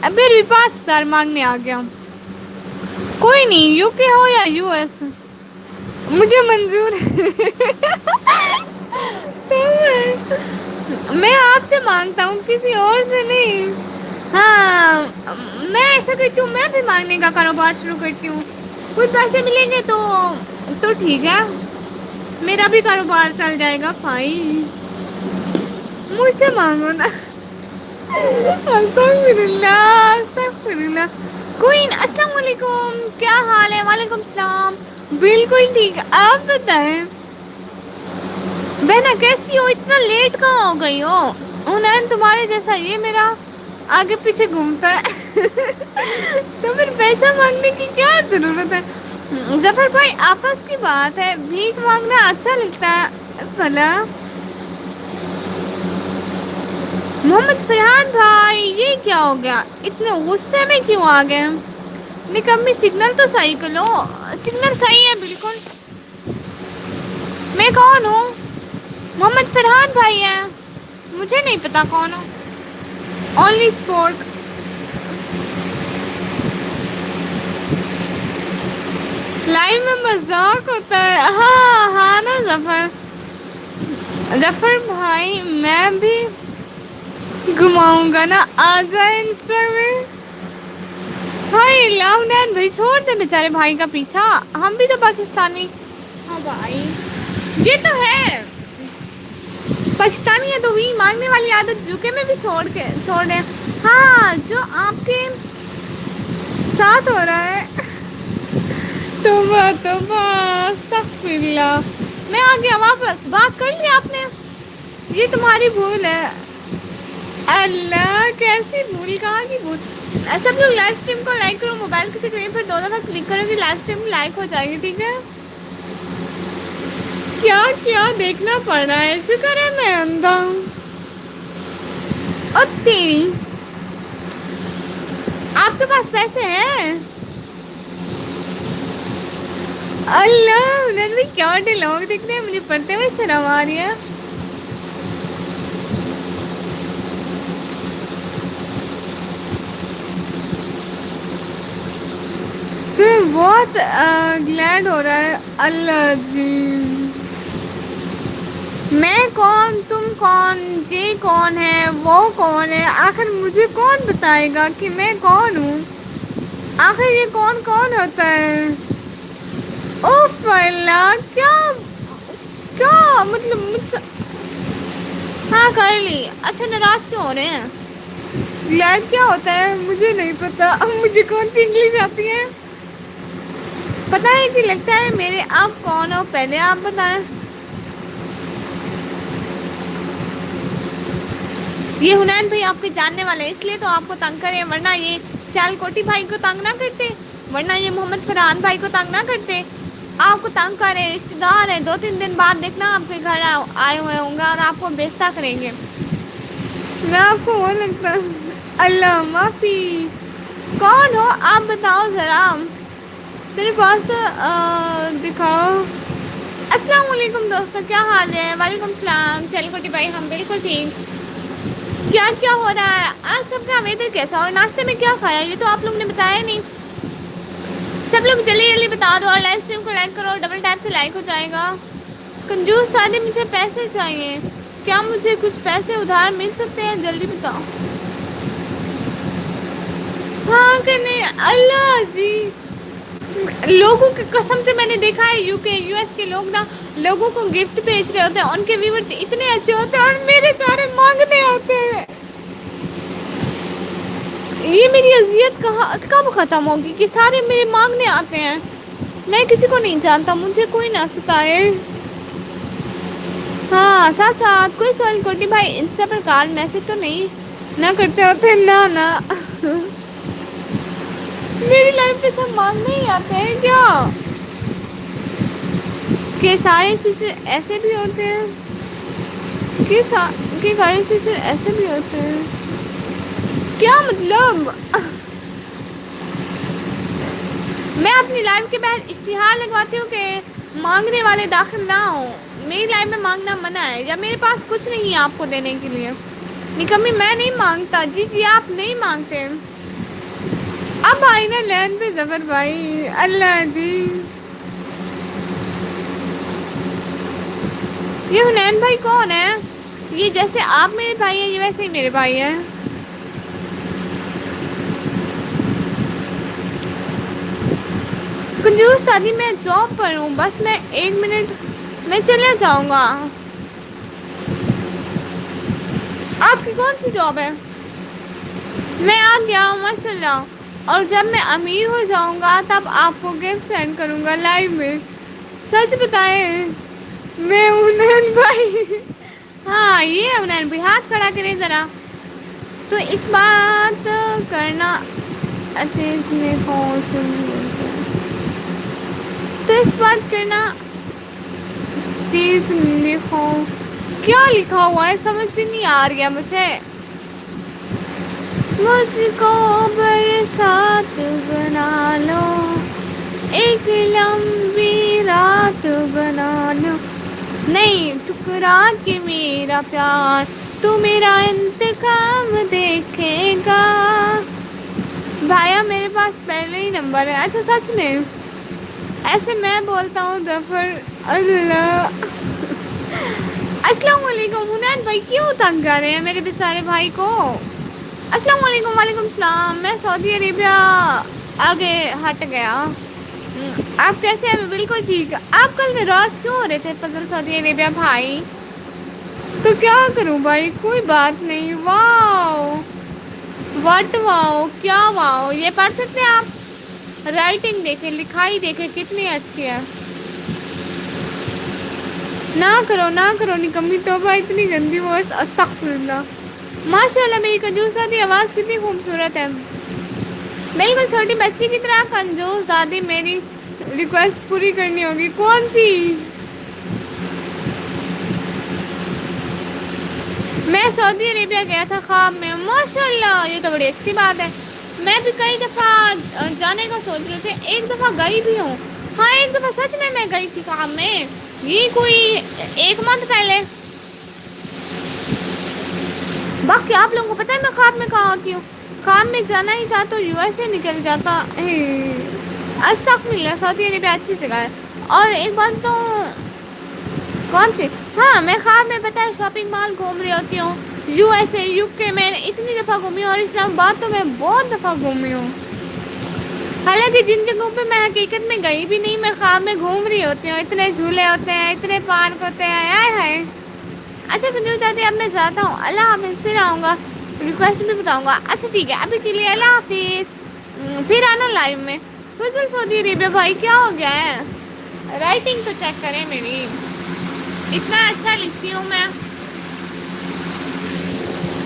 A: پھر بھی 5,000 مانگنے آ گیا. کوئی نہیں، یو کے ہو یا یو ایس مجھے منظور ہے. میں آپ سے مانگتا ہوں کسی اور سے نہیں. ہاں میں ایسا کرتی ہوں، میں بھی مانگنے کا کاروبار شروع کرتی ہوں، کچھ پیسے ملیں گے تو ٹھیک ہے، میرا بھی کاروبار چل جائے گا بھائی. مجھ سے مانگو نا. استغفراللہ استغفراللہ. کوئین السلام علیکم، کیا حال ہے؟ وعلیکم السلام. بالکل ٹھیک ہے، آپ بتائیں بہنا کیسی ہو؟ اتنا لیٹ کہاں ہو گئی ہو؟ حنین تمہارے جیسا یہ میرا آگے پیچھے گھومتا ہے تو پھر پیسہ مانگنے کی کیا ضرورت ہے؟ ظفر بھائی آپس کی بات ہے، بھیک مانگنا اچھا لگتا ہے بھلا. محمد فرحان بھائی یہ کیا ہو گیا؟ اتنے غصے میں کیوں آ گئے؟ نکمی سگنل تو صحیح کر لو. سگنل صحیح ہے بالکل. میں کون ہوں؟ محمد فرحان بھائی ہیں. مجھے نہیں پتا کون ہوں. Only support. لائف میں مذاق ہوتا ہے. ہاں ہاں نا ظفر. ظفر بھائی میں بھی گھماؤں گا نا، آ جائے انسٹا میں. بھائی لاؤنین بھائی چھوڑ دے بیچارے بھائی کا پیچھا، ہم بھی تو پاکستانی. ہاں بھائی یہ تو ہے، پاکستانی ہے تو وہی مانگنے والی عادت یوکے میں بھی چھوڑ دیں. ہاں جو آپ کے ساتھ ہو رہا ہے. توبہ توبہ استغفراللہ. میں آ گیا واپس. بات کر لی آپ نے؟ یہ تمہاری بھول ہے. اللہ کیسی بھول، کہاں کی بھول؟ سب لوگ لائف اسٹریم کو لائک کرو، موبائل کی اسکرین پر دو دفعہ کلک کرو کہ لائف اسٹریم لائک ہو جائے گی، ٹھیک ہے؟ کیا کیا دیکھنا پڑ رہا ہے؟ شکر ہے میں اندھا ہوں. اور تیری آپ کے پاس پیسے ہیں؟ اللہ انہوں نے کیا لوگ دکھتے ہیں مجھے پڑھتے ہوئے شرم آ رہی ہے. تمہیں بہت گلیڈ ہو رہا ہے. اللہ جی میں کون، تم کون، جی کون ہے، وہ کون ہے؟ آخر مجھے کون بتائے گا کہ میں کون ہوں؟ آخر یہ کون کون ہوتا ہے؟ اوف اللہ کیا کیا مطلب ہاں کر لی. اچھا ناراض کیوں ہو رہے ہیں؟ گلیڈ کیا ہوتا ہے؟ مجھے نہیں پتا. اب مجھے کون سی انگلش آتی ہے؟ پتہ ہے کہ لگتا ہے میرے. آپ کون ہو پہلے آپ بتائیں. یہ حنین بھائی آپ کے جاننے والے ہیں اس لیے تو آپ کو تنگ کرے، ورنہ یہ سیال کوٹی بھائی کو تنگ نہ کرتے، ورنہ یہ محمد فرحان بھائی کو تنگ نہ کرتے. آپ کو تنگ کرے رشتہ دار ہیں، 2-3 دن بعد دیکھنا آپ کے گھر آئے ہوئے ہوں گے اور آپ کو بےعزتی کریں گے. میں آپ کو وہ لگتا اللہ معافی. کون ہو آپ بتاؤ ذرا، تیرے پاس دکھاؤ. السلام علیکم دوستو، کیا حال ہے؟ وعلیکم السلام. سیال کوٹی بھائی ہم بالکل ٹھیک. کیا کیا ہو رہا ہے آج؟ سب کا ویدر کیسا؟ اور ناشتے میں کیا کھایا یہ تو آپ لوگ نے بتایا نہیں. سب لوگ جلدی جلدی بتا دو اور لائف اسٹریم کو لائک کرو، ڈبل ٹیپ سے لائک ہو جائے گا. کنجوس شادی مجھے پیسے چاہیے، کیا مجھے کچھ پیسے ادھار مل سکتے ہیں؟ جلدی بتاؤ. ہاں کہ نہیں؟ اللہ جی لوگوں کی قسم سے میں نے دیکھا ہے یو کے یو ایس کے لوگ نا لوگوں کو گفٹ بھیج رہے ہوتے ہیں، ان کے ویورز اتنے اچھے ہوتے ہیں اور میرے سارے مانگنے آتے ہیں. یہ میری اذیت کب ختم ہوگی کہ سارے میرے مانگنے آتے ہیں؟ میں کسی کو نہیں جانتا، مجھے کوئی نہ ستائے. ہاں ساتھ ساتھ کوئی سوال کوٹی بھائی انسٹا پر کال میسج تو نہیں نہ کرتے ہوتے؟ نہ نہ میری لائف پہ سب مانگنے ہی آتے ہیں کیا؟ کہ سارے سسٹر ایسے بھی ہوتے ہیں؟ کہ سارے سسٹر ایسے بھی ہوتے ہیں؟ کیا مطلب؟ میں اپنی لائف کے باہر اشتہار لگواتی ہوں کہ مانگنے والے داخل نہ ہوں. میری لائف میں مانگنا منع ہے، یا میرے پاس کچھ نہیں ہے آپ کو دینے کے لیے. نکمی میں نہیں مانگتا. جی جی آپ نہیں مانگتے. اب آئی نا لین پہ ظفر بھائی. اللہ دی یہ حنین بھائی کون ہے؟ یہ جیسے آپ میرے بھائی ہیں یہ ویسے ہی میرے بھائی ہیں. کنجوس دادی میں جاب پر ہوں، بس میں 1 منٹ میں چلے جاؤں گا. آپ کی کون سی جاب ہے؟ میں آ گیا ہوں ماشاء اللہ، اور جب میں امیر ہو جاؤں گا تب آپ کو گفٹ سینڈ کروں گا لائیو میں۔ سچ بتائیں میں عمران بھائی، ہاں یہ عمران بھائی ہاتھ کھڑا کریں ذرا، تو اس بات کرنا عزیز نے کون سی، تو اس بات کرنا تیز لکھو، کیا لکھا ہوا ہے سمجھ بھی نہیں آ رہی ہے مجھے۔ مجھ کو برسات بنا لو، ایک لمبی رات بنا لو، نہیں ٹکرا کے میرا پیار تو میرا انتقام دیکھے گا۔ بھایا میرے پاس پہلے ہی نمبر ہے، اچھا سچ میں، ایسے میں بولتا ہوں ظفر اللہ۔ السلام علیکم حنین بھائی، کیوں تنگ کر رہے ہیں میرے بیچارے بھائی کو؟ السلام علیکم، وعلیکم السلام، میں سعودی عربیہ آگے ہٹ گیا۔ آپ کیسے ہیں؟ میں بالکل ٹھیک۔ آپ کل ناراض کیوں ہو رہے تھے فضل سعودی عربیہ بھائی؟ تو کیا کروں بھائی، کوئی بات نہیں۔ واو واٹ، واو کیا واو، یہ پڑھ سکتے ہیں آپ؟ رائٹنگ دیکھیں، لکھائی دیکھیں کتنی اچھی ہے۔ نہ کرو نہ کرو نکمی توبہ، اتنی گندی وائس، استغفر اللہ۔ ماشاء اللہ میری کنجوس دادی آواز کتنی خوبصورت ہے، بالکل چھوٹی بچی کی طرح کنجوس دادی۔ میری ریکویسٹ پوری کرنی ہوگی، کون سی؟ میں سعودی عربیہ گیا تھا خواب میں، ماشاء اللہ یہ تو بڑی اچھی بات ہے۔ میں بھی کئی دفعہ جانے کا سوچ رہے تھے، ایک دفعہ گئی بھی ہوں، ہاں ایک دفعہ سچ میں گئی تھی خواب میں، یہ کوئی 1 منتھ پہلے۔ باقی آپ لوگوں کو پتہ ہے میں خواب میں کہاں ہوتی ہوں؟ خواب میں جانا ہی تھا تو یو ایس اے نکل جاتا۔ استغفر اللہ، سعودی عربیہ اچھی جگہ ہے۔ اور ایک بات تو، کون سی؟ ہاں میں خواب میں پتہ ہے شاپنگ مال گھوم رہی ہوتی ہوں، یو ایس اے، یو کے، میں اتنی دفعہ گھومی ہوں، اور اسلام آباد تو میں بہت دفعہ گھومی ہوں۔ حالانکہ جن جگہوں پہ میں حقیقت میں گئی بھی نہیں، میں خواب میں گھوم رہی ہوتی ہوں، اتنے جھولے ہوتے ہیں، اتنے پارک ہوتے ہیں، ہائے ہائے۔ اچھا کنجو دادی اب میں جاتا ہوں، اللہ حافظ، پھر آؤں گا، ریکویسٹ بھی بتاؤں گا۔ اچھا ٹھیک ہے، ابھی کے لیے اللہ حافظ، پھر آنا لائیو میں۔ فضل سعودی عربیہ بھائی کیا ہو گیا ہے؟ رائٹنگ تو چیک کریں میری، اتنا اچھا لکھتی ہوں میں،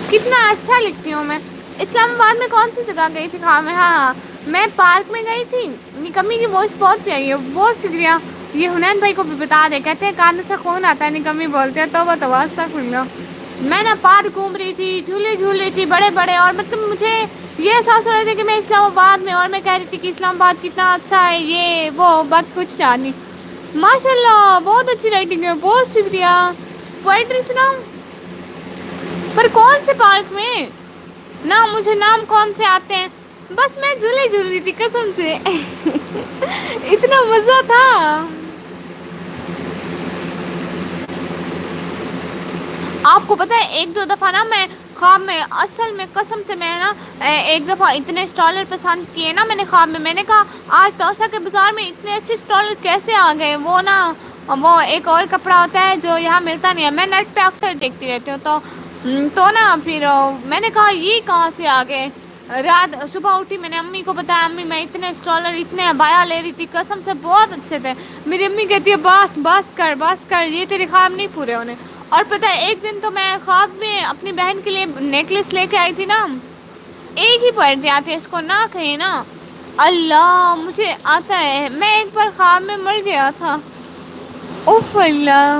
A: کتنا اچھا لکھتی ہوں میں۔ اسلام آباد میں کون سی جگہ گئی تھی خواب میں؟ ہاں میں پارک میں گئی تھی، نکمی کی وائس بہت پیاری ہے، بہت شکریہ۔ یہ حنین بھائی کو بھی بتا دے، کہتے ہیں کان سے خون آتا ہے، نکمی بولتے ہیں، توبہ توبہ استغفر اللہ۔ میں نا پارک گھوم رہی تھی، جھولے جھول رہی تھی بڑے بڑے، اور مطلب مجھے یہ احساس ہو رہا تھا کہ میں اسلام آباد میں، اور میں کہہ رہی تھی کہ اسلام آباد کتنا اچھا ہے، یہ وہ بات کچھ نہیں۔ ماشاء اللہ بہت اچھی رائٹنگ ہے، بہت شکریہ۔ پوئٹری سناؤں؟ پر کون سے پارک میں؟ نہ مجھے نام کون سے آتے ہیں، بس میں جھولے جھول رہی تھی قسم سے، اتنا مزہ تھا۔ آپ کو پتہ ہے ایک دو دفعہ نا میں خواب میں، اصل میں قسم سے میں نا ایک دفعہ اتنے اسٹالر پسند کیے نا میں نے خواب میں نے کہا آج توسا کے بازار میں اتنے اچھے اسٹالر کیسے آ گئے؟ وہ نا وہ ایک اور کپڑا ہوتا ہے جو یہاں ملتا نہیں ہے، میں نیٹ پہ اکثر دیکھتی رہتی ہوں، تو نا پھر میں نے کہا یہ کہاں سے آ گئے؟ رات صبح اٹھی، میں نے امی کو بتایا، امی میں اتنے اسٹالر اتنے ابایا لے رہی تھی، قسم سے بہت اچھے تھے۔ میری امی کہتی ہے بس کر، یہ تیرے خواب نہیں پورے ہونے۔ اور پتہ ہے ایک دن تو میں خواب میں اپنی بہن کے لیے نیکلس لے کے آئی تھی نا، ایک ہی پوائنٹ آتے اس کو نہ کہیں نا، اللہ مجھے آتا ہے، میں ایک بار خواب میں مر گیا تھا، اوف اللہ۔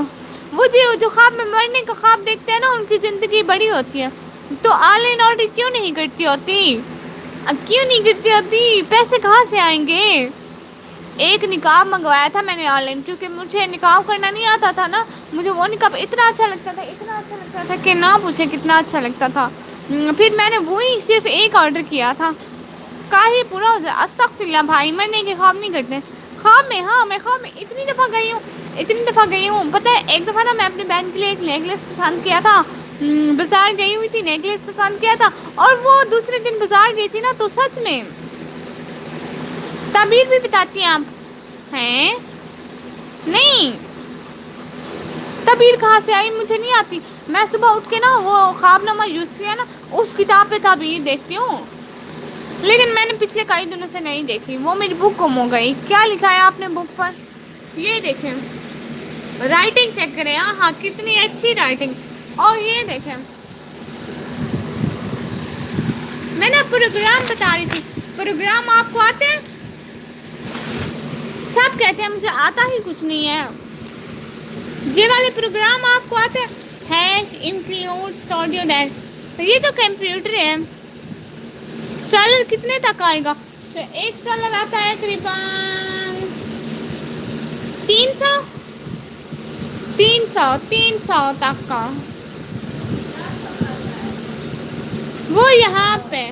A: وہ جو خواب میں مرنے کا خواب دیکھتے ہیں نا ان کی زندگی بڑی ہوتی ہے، تو آن لائن آرڈر کیوں نہیں کرتی ہوتی؟ کیوں نہیں کرتی ہوتی؟ پیسے کہاں سے آئیں گے؟ ایک نقاب منگوایا تھا میں نے آن لائن، کیونکہ مجھے نقاب کرنا نہیں آتا تھا نا، مجھے وہ نقاب اتنا اچھا لگتا تھا، اتنا اچھا لگتا تھا کہ نہ پوچھے کتنا اچھا لگتا تھا۔ پھر میں نے وہی صرف ایک آرڈر کیا تھا، کاہی پورا ہو جائے۔ استغفر اللہ بھائی، مرنے کے خواب نہیں کرتے خواب میں، ہاں میں خواب میں اتنی دفعہ گئی ہوں، پتہ ہے ایک دفعہ نا میں اپنی بہن کے لیے ایک نیکلس پسند کیا تھا، بازار گئی ہوئی تھی، نیکلس پسند کیا تھا، اور وہ دوسرے دن بازار گئی تھی نا تو سچ میں تعبیر بھی بتاتی ہیں آپ ہیں؟ نہیں، تعبیر کہاں سے آئی مجھے نہیں آتی. میں صبح اٹھ کے نا وہ خواب نامہ یوسفی ہے نا اس کتاب پہ تعبیر دیکھتی ہوں, لیکن میں نے پچھلے کئی دنوں سے نہیں دیکھی, وہ میری بک گم ہو گئی. کیا لکھا ہے آپ نے بک پر؟ یہ دیکھیں رائٹنگ چیک کریں. ہاں کتنی اچھی رائٹنگ. اور یہ دیکھیں میں نا پروگرام بتا رہی تھی. پروگرام آپ کو آتے ہیں؟ سب کہتے ہیں مجھے آتا ہی کچھ نہیں ہے. یہ والے پروگرام آپ کو آتے ہیں؟ ہیش انکلیوڈ اسٹوڈیو ڈیش, یہ تو کمپیوٹر ہے. اسٹالر کتنے تک آئے گا؟ ایک اسٹالر آتا ہے قریباً 300 300 تک کا. وہ یہاں پہ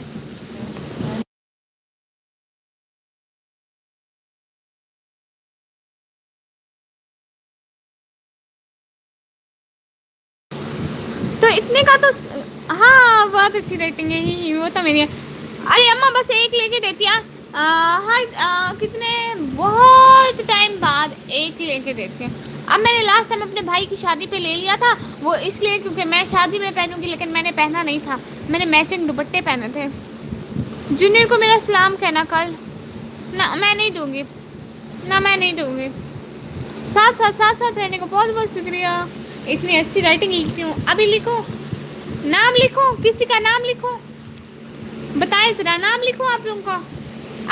A: تو اتنے کا تو ہاں بہت اچھی ریٹنگ ہے. وہ تو میری ہے. ارے اماں بس ایک لے کے دیتی ہیں ہر کتنے بہت ٹائم بعد ایک لے کے دیتی ہیں. اب میں نے لاسٹ ٹائم اپنے بھائی کی شادی پہ لے لیا تھا, وہ اس لیے کیونکہ میں شادی میں پہنوں گی, لیکن میں نے پہنا نہیں تھا. میں نے میچنگ دوپٹے پہنے تھے. جونیئر کو میرا سلام کہنا کل. نہ میں نہیں دوں گی, نہ میں نہیں دوں گی. ساتھ رہنے کو بہت بہت شکریہ. اتنی اچھی رائٹنگ لکھتی ہوں. ابھی لکھوں, نام لکھوں, کسی کا نام لکھوں, بتائیں ذرا نام لکھوں آپ لوگوں کا.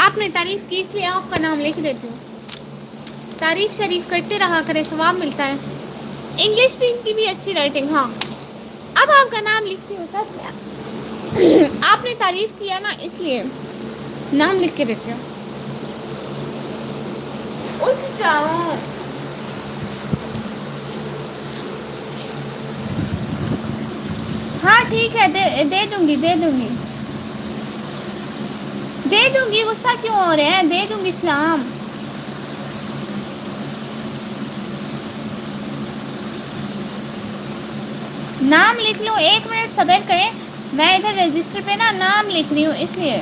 A: آپ نے تعریف کی اس لیے آپ کا نام لکھ دیتی ہوں. تعریف شریف کرتے رہا کرے, ثواب ملتا ہے. انگلش بھی ان کی بھی اچھی رائٹنگ. ہاں اب آپ کا نام لکھتی ہوں سچ میں. آپ نے تعریف کیا نا اس لیے نام لکھ کے دیتی ہوں. اٹھ جاؤ. ہاں ٹھیک ہے دے دوں گی دے دوں گی. غصہ کیوں ہو رہے ہیں؟ دے دوں گی سلام. نام لکھ لوں, 1 منٹ صبر کریں. میں ادھر رجسٹر پہ نا نام لکھ رہی ہوں اس لیے.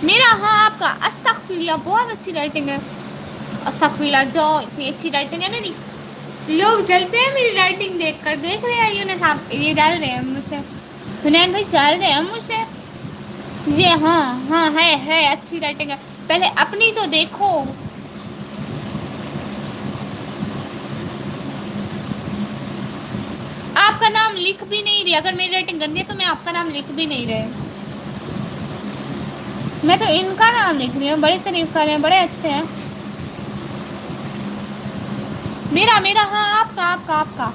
A: میرا ہاں آپ کا استغفر اللہ بہت اچھی رائٹنگ ہے. استغفر اللہ جو اتنی اچھی رائٹنگ ہے میری. لوگ جلتے ہیں میری رائٹنگ دیکھ کر. دیکھ رہے ہیں یوں صاحب یہ ڈال رہے ہیں مجھ سے. حنین بھائی چل رہے ہیں مجھ سے. یہ ہاں ہے اچھی رائٹنگ ہے. پہلے اپنی تو دیکھو. آپ کا نام لکھ بھی نہیں رہی. اگر میری رائٹنگ گندی ہے تو میں آپ کا نام لکھ بھی نہیں رہے. میں تو ان کا نام لکھ رہی ہوں. بڑی تعریف کر رہے ہیں, بڑے اچھے ہیں. میرا ہاں آپ کا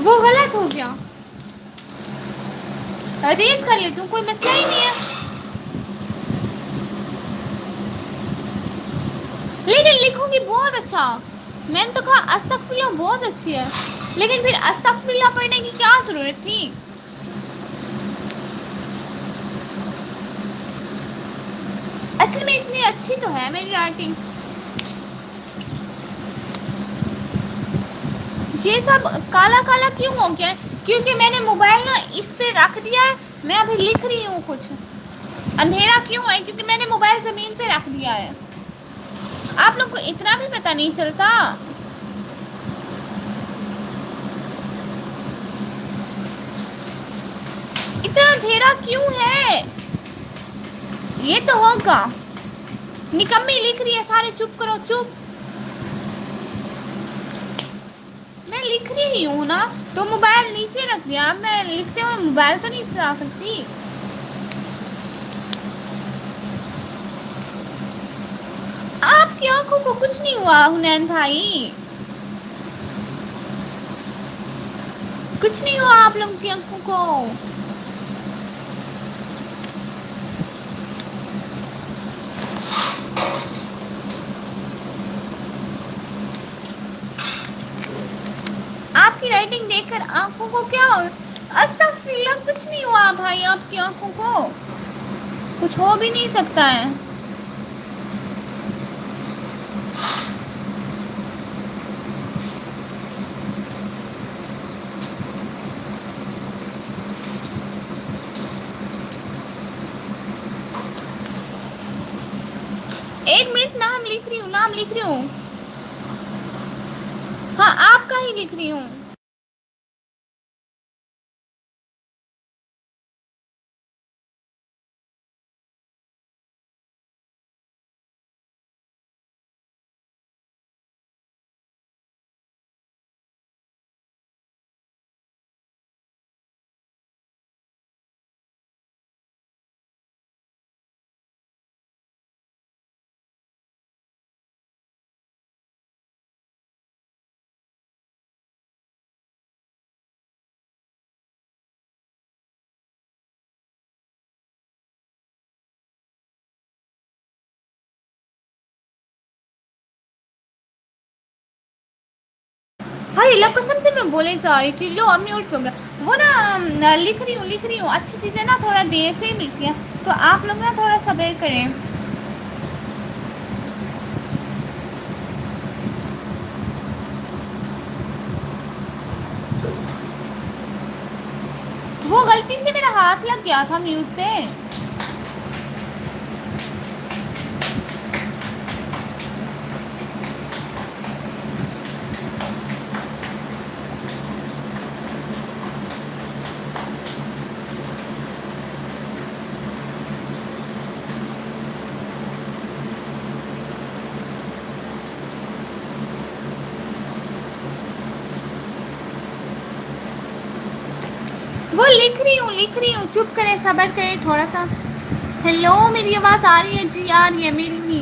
A: وہ غلط ہو گیا. ریز کر لیتی ہوں, کوئی مسئلہ ہی نہیں ہے. لیکن لکھوں گی بہت اچھا. میں نے تو کہا استغفر اللہ بہت اچھی ہے. لیکن پھر استغفر اللہ پڑھنے کی کیا ضرورت تھی؟ اصل میں اتنی اچھی تو ہے میری رائٹنگ. یہ سب کالا کالا کیوں ہو گیا ہے؟ کیونکہ میں نے موبائل نا اس پہ رکھ دیا ہے. میں ابھی لکھ رہی ہوں کچھ. اندھیرا کیوں ہے؟ کیونکہ میں نے موبائل زمین پہ رکھ دیا ہے. آپ لوگ کو اتنا بھی پتہ نہیں چلتا. اتنا اندھیرا کیوں ہے؟ یہ تو ہوگا. نکمی لکھ رہی ہے, سارے چپ کرو چپ. میں لکھ رہی ہوں نا تو موبائل نیچے رکھ دیا. اب میں لکھتے ہوئے موبائل تو نہیں چلا سکتی. آپ کی آنکھوں کو کچھ نہیں ہوا حنین بھائی. کچھ نہیں ہوا آپ لوگوں کی آنکھوں کو. آپ کی رائٹنگ دیکھ کر آنکھوں کو کیا ہو؟ استغفر اللہ کچھ نہیں ہوا بھائی. آپ کی آنکھوں کو کچھ ہو بھی نہیں سکتا ہے. ایک منٹ. نام لکھ رہی ہوں. ہاں آپ کا ہی لکھ رہی ہوں. ہاں اللہ قسم سے میں بولے جا رہی تھی. لو اب میوٹ پہ ہو گیا. وہ نا لکھ رہی ہوں اچھی چیزیں نا تھوڑا دیر سے ہی ملتی ہیں تو آپ لوگ نا تھوڑا صبر کریں. وہ غلطی سے میرا ہاتھ لگ گیا تھا میوٹ پہ. وہ لکھ رہی ہوں چپ کریں صبر کریں تھوڑا سا. ہیلو میری آواز آ رہی ہے؟ جی آ رہی ہے میری بھی.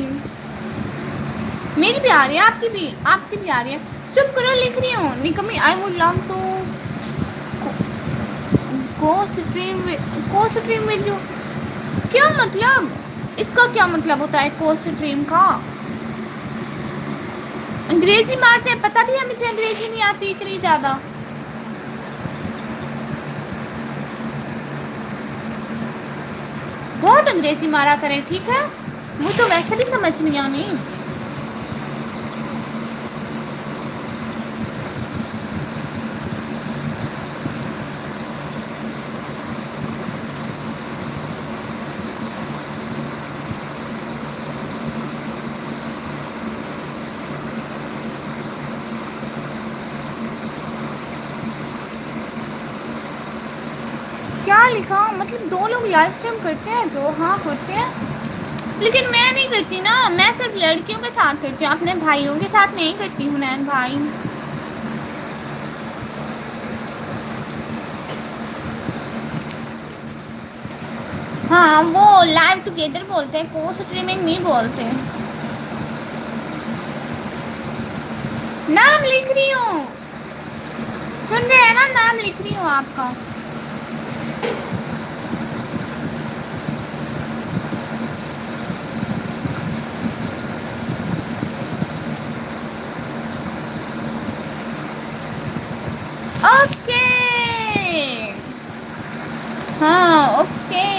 A: میری بھی آ رہی ہے آپ کی بھی آ رہی ہے. چپ کرو لکھ رہی ہوں. نکمی آئی وڈ لو ٹو کو سٹریم میں جو کیا مطلب اس کا کیا مطلب ہوتا ہے کو سٹریم کا؟ انگریزی مارتے ہیں پتہ بھی ہے مجھے انگریزی نہیں آتی اتنی زیادہ. بہت انگریزی مارا کریں ٹھیک ہے. مجھ تو ویسے بھی سمجھ نہیں آنی. کیا لکھا مطلب دو لوگ لائف اسٹریم کرتے ہیں جو ہاں کرتے ہیں لیکن میں نہیں کرتی نا. میں صرف لڑکیوں کے ساتھ کرتی ہوں اپنے بھائیوں کے ساتھ نہیں کرتی ہوں. نین بھائی ہاں وہ لائو ٹوگیدر بولتے ہیں کو سٹریمنگ نہیں بولتے. نام لکھ رہی ہوں سن رہے ہیں نا نام لکھ رہی ہوں آپ کا. اوکے ہاں اوکے.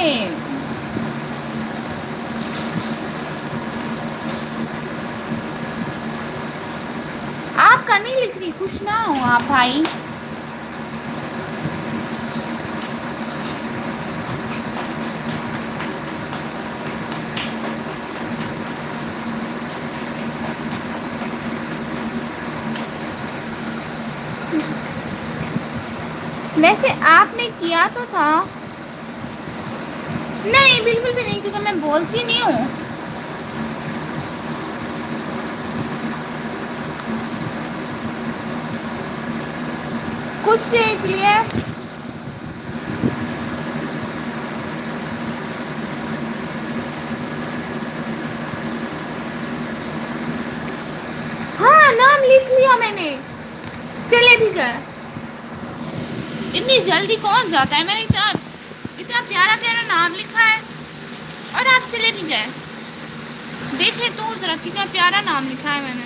A: آپ کا نہیں لکھ رہی خوش نہ ہو آپ بھائی. ویسے آپ نے کیا تو تھا. نہیں بالکل بھی نہیں کیونکہ میں بولتی نہیں ہوں. کچھ دیکھ لیے. ہاں نام لکھ لیا میں نے. چلے بھی گئے. اتنی جلدی کون جاتا ہے. میں نے اتنا پیارا پیارا نام لکھا ہے اور آپ چلے بھی گئے. دیکھے تو ذرا کتنا پیارا نام لکھا ہے میں نے.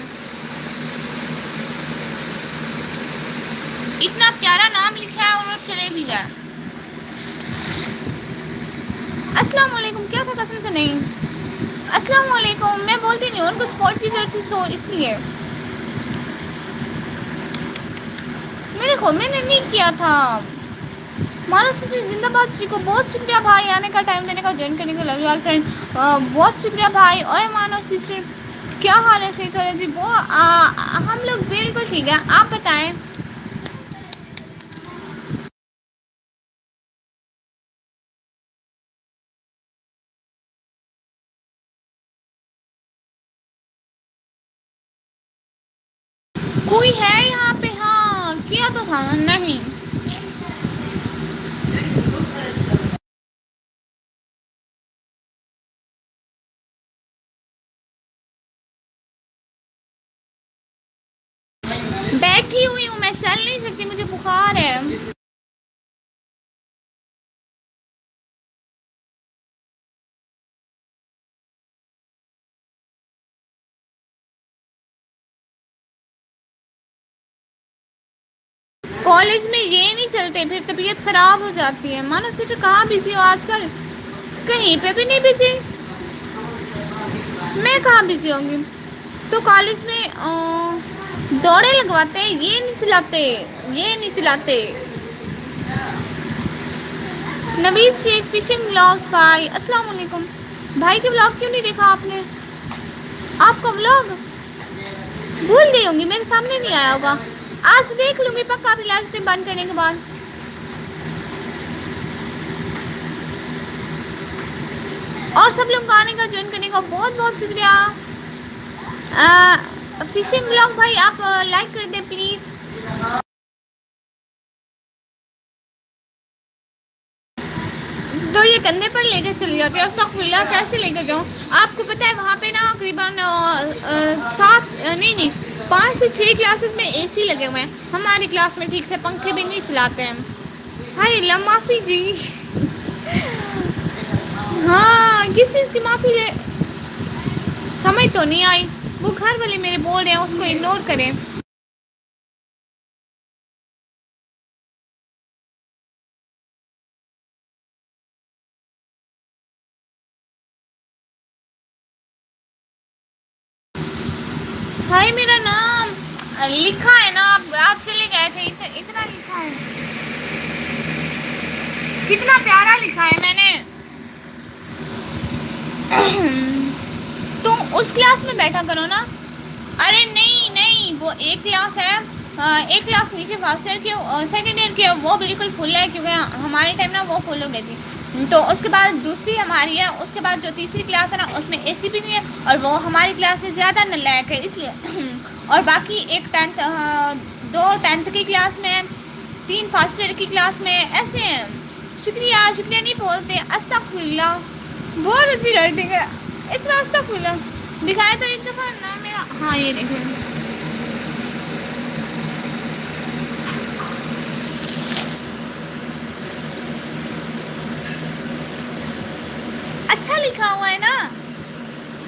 A: اتنا پیارا نام لکھا ہے اور چلے بھی گئے. السلام علیکم کیا تھا قسم سے نہیں. السلام علیکم میں بولتی نہیں ہوں ان کو سپورٹ کی ضرورت تھی سو اس لیے. میرے کو میں نے نہیں کیا تھا. مانو سچی زندہ باد جی کو بہت شکریہ بھائی آنے کا ٹائم دینے کا جوائن کرنے کا. لو یو آل فرینڈ بہت شکریہ بھائی. اوے مانو سسٹر کیا حال ہے سیتھورا جی؟ وہ ہم لوگ بالکل ٹھیک ہے، آپ بتائیں۔ کوئی ہے یہاں پہ؟ ہاں کیا تو تھا نہیں۔ بیٹھی ہوئی ہوں، میں چل نہیں سکتی، مجھے بخار ہے۔ کالج میں یہ نہیں چلتے، پھر طبیعت خراب ہو جاتی ہے۔ مانو سسٹر کہاں بزی ہو آج کل؟ کہیں پہ بھی نہیں بزی؟ میں کہاں بزی ہوں گی؟ تو کالج میں دوڑے لگواتے ہیں، یہ نہیں چلاتے، یہ نہیں چلاتے۔ نوید شیخ فشنگ بلاگز بھائی السلام علیکم۔ بھائی کے بلاگ کیوں نہیں دیکھا آپ نے؟ آپ کا بلاگ بھول گئی ہوں گی، میرے سامنے نہیں آیا ہوگا۔ آج دیکھ لوں گی پکا بھی لائف اسٹریم بند کرنے کے بعد۔ اور سب لوگ آنے کا، جوائن کرنے کا بہت بہت شکریہ۔ فشنگ بلاگ بھائی آپ لائک کر دیں پلیز۔ تو یہ کندھے پر لے کے چلی جاتی ہے، اور سخت ملا کیسے لے کے جاؤں؟ آپ کو پتہ ہے وہاں پہ نا تقریباً 5 سے 6 کلاسز میں اے سی لگے ہوئے ہیں۔ ہماری کلاس میں ٹھیک سے پنکھے بھی نہیں چلاتے ہیں۔ ہائے اللہ معافی جی۔ ہاں کس چیز کی معافی لے؟ سمجھ تو نہیں آئی۔ وہ گھر والے میرے بول رہے ہیں اس کو اگنور کریں۔ بھائی میرا نام لکھا ہے نا، آپ چلے گئے تھے، اتنا لکھا ہے، کتنا پیارا لکھا ہے میں نے۔ تو اس کلاس میں بیٹھا کرو نا۔ ارے نہیں نہیں، وہ ایک کلاس ہے، ایک کلاس نیچے فرسٹ ایئر کی، سیکنڈ ایئر کی، وہ بالکل فل ہے کیونکہ ہمارے ٹائم نا وہ فل ہو گئی تھی۔ تو اس کے بعد دوسری ہماری ہے، اس کے بعد جو تیسری کلاس ہے نا اس میں اے سی بھی نہیں ہے، اور وہ ہماری کلاس سے زیادہ نالائق ہے اس لیے۔ اور باقی ایک 10th کی کلاس میں، 3 فرسٹ ایئر کی کلاس میں، ایسے ہیں۔ شکریہ شکریہ نہیں بولتے، استغفر اللہ۔ بہت اچھی رائٹنگ ہے اس میں، استغفر اللہ۔ دکھایا تو ایک دفعہ نا میرا، ہاں یہ دیکھیں۔ اچھا لکھا ہوا ہے نا۔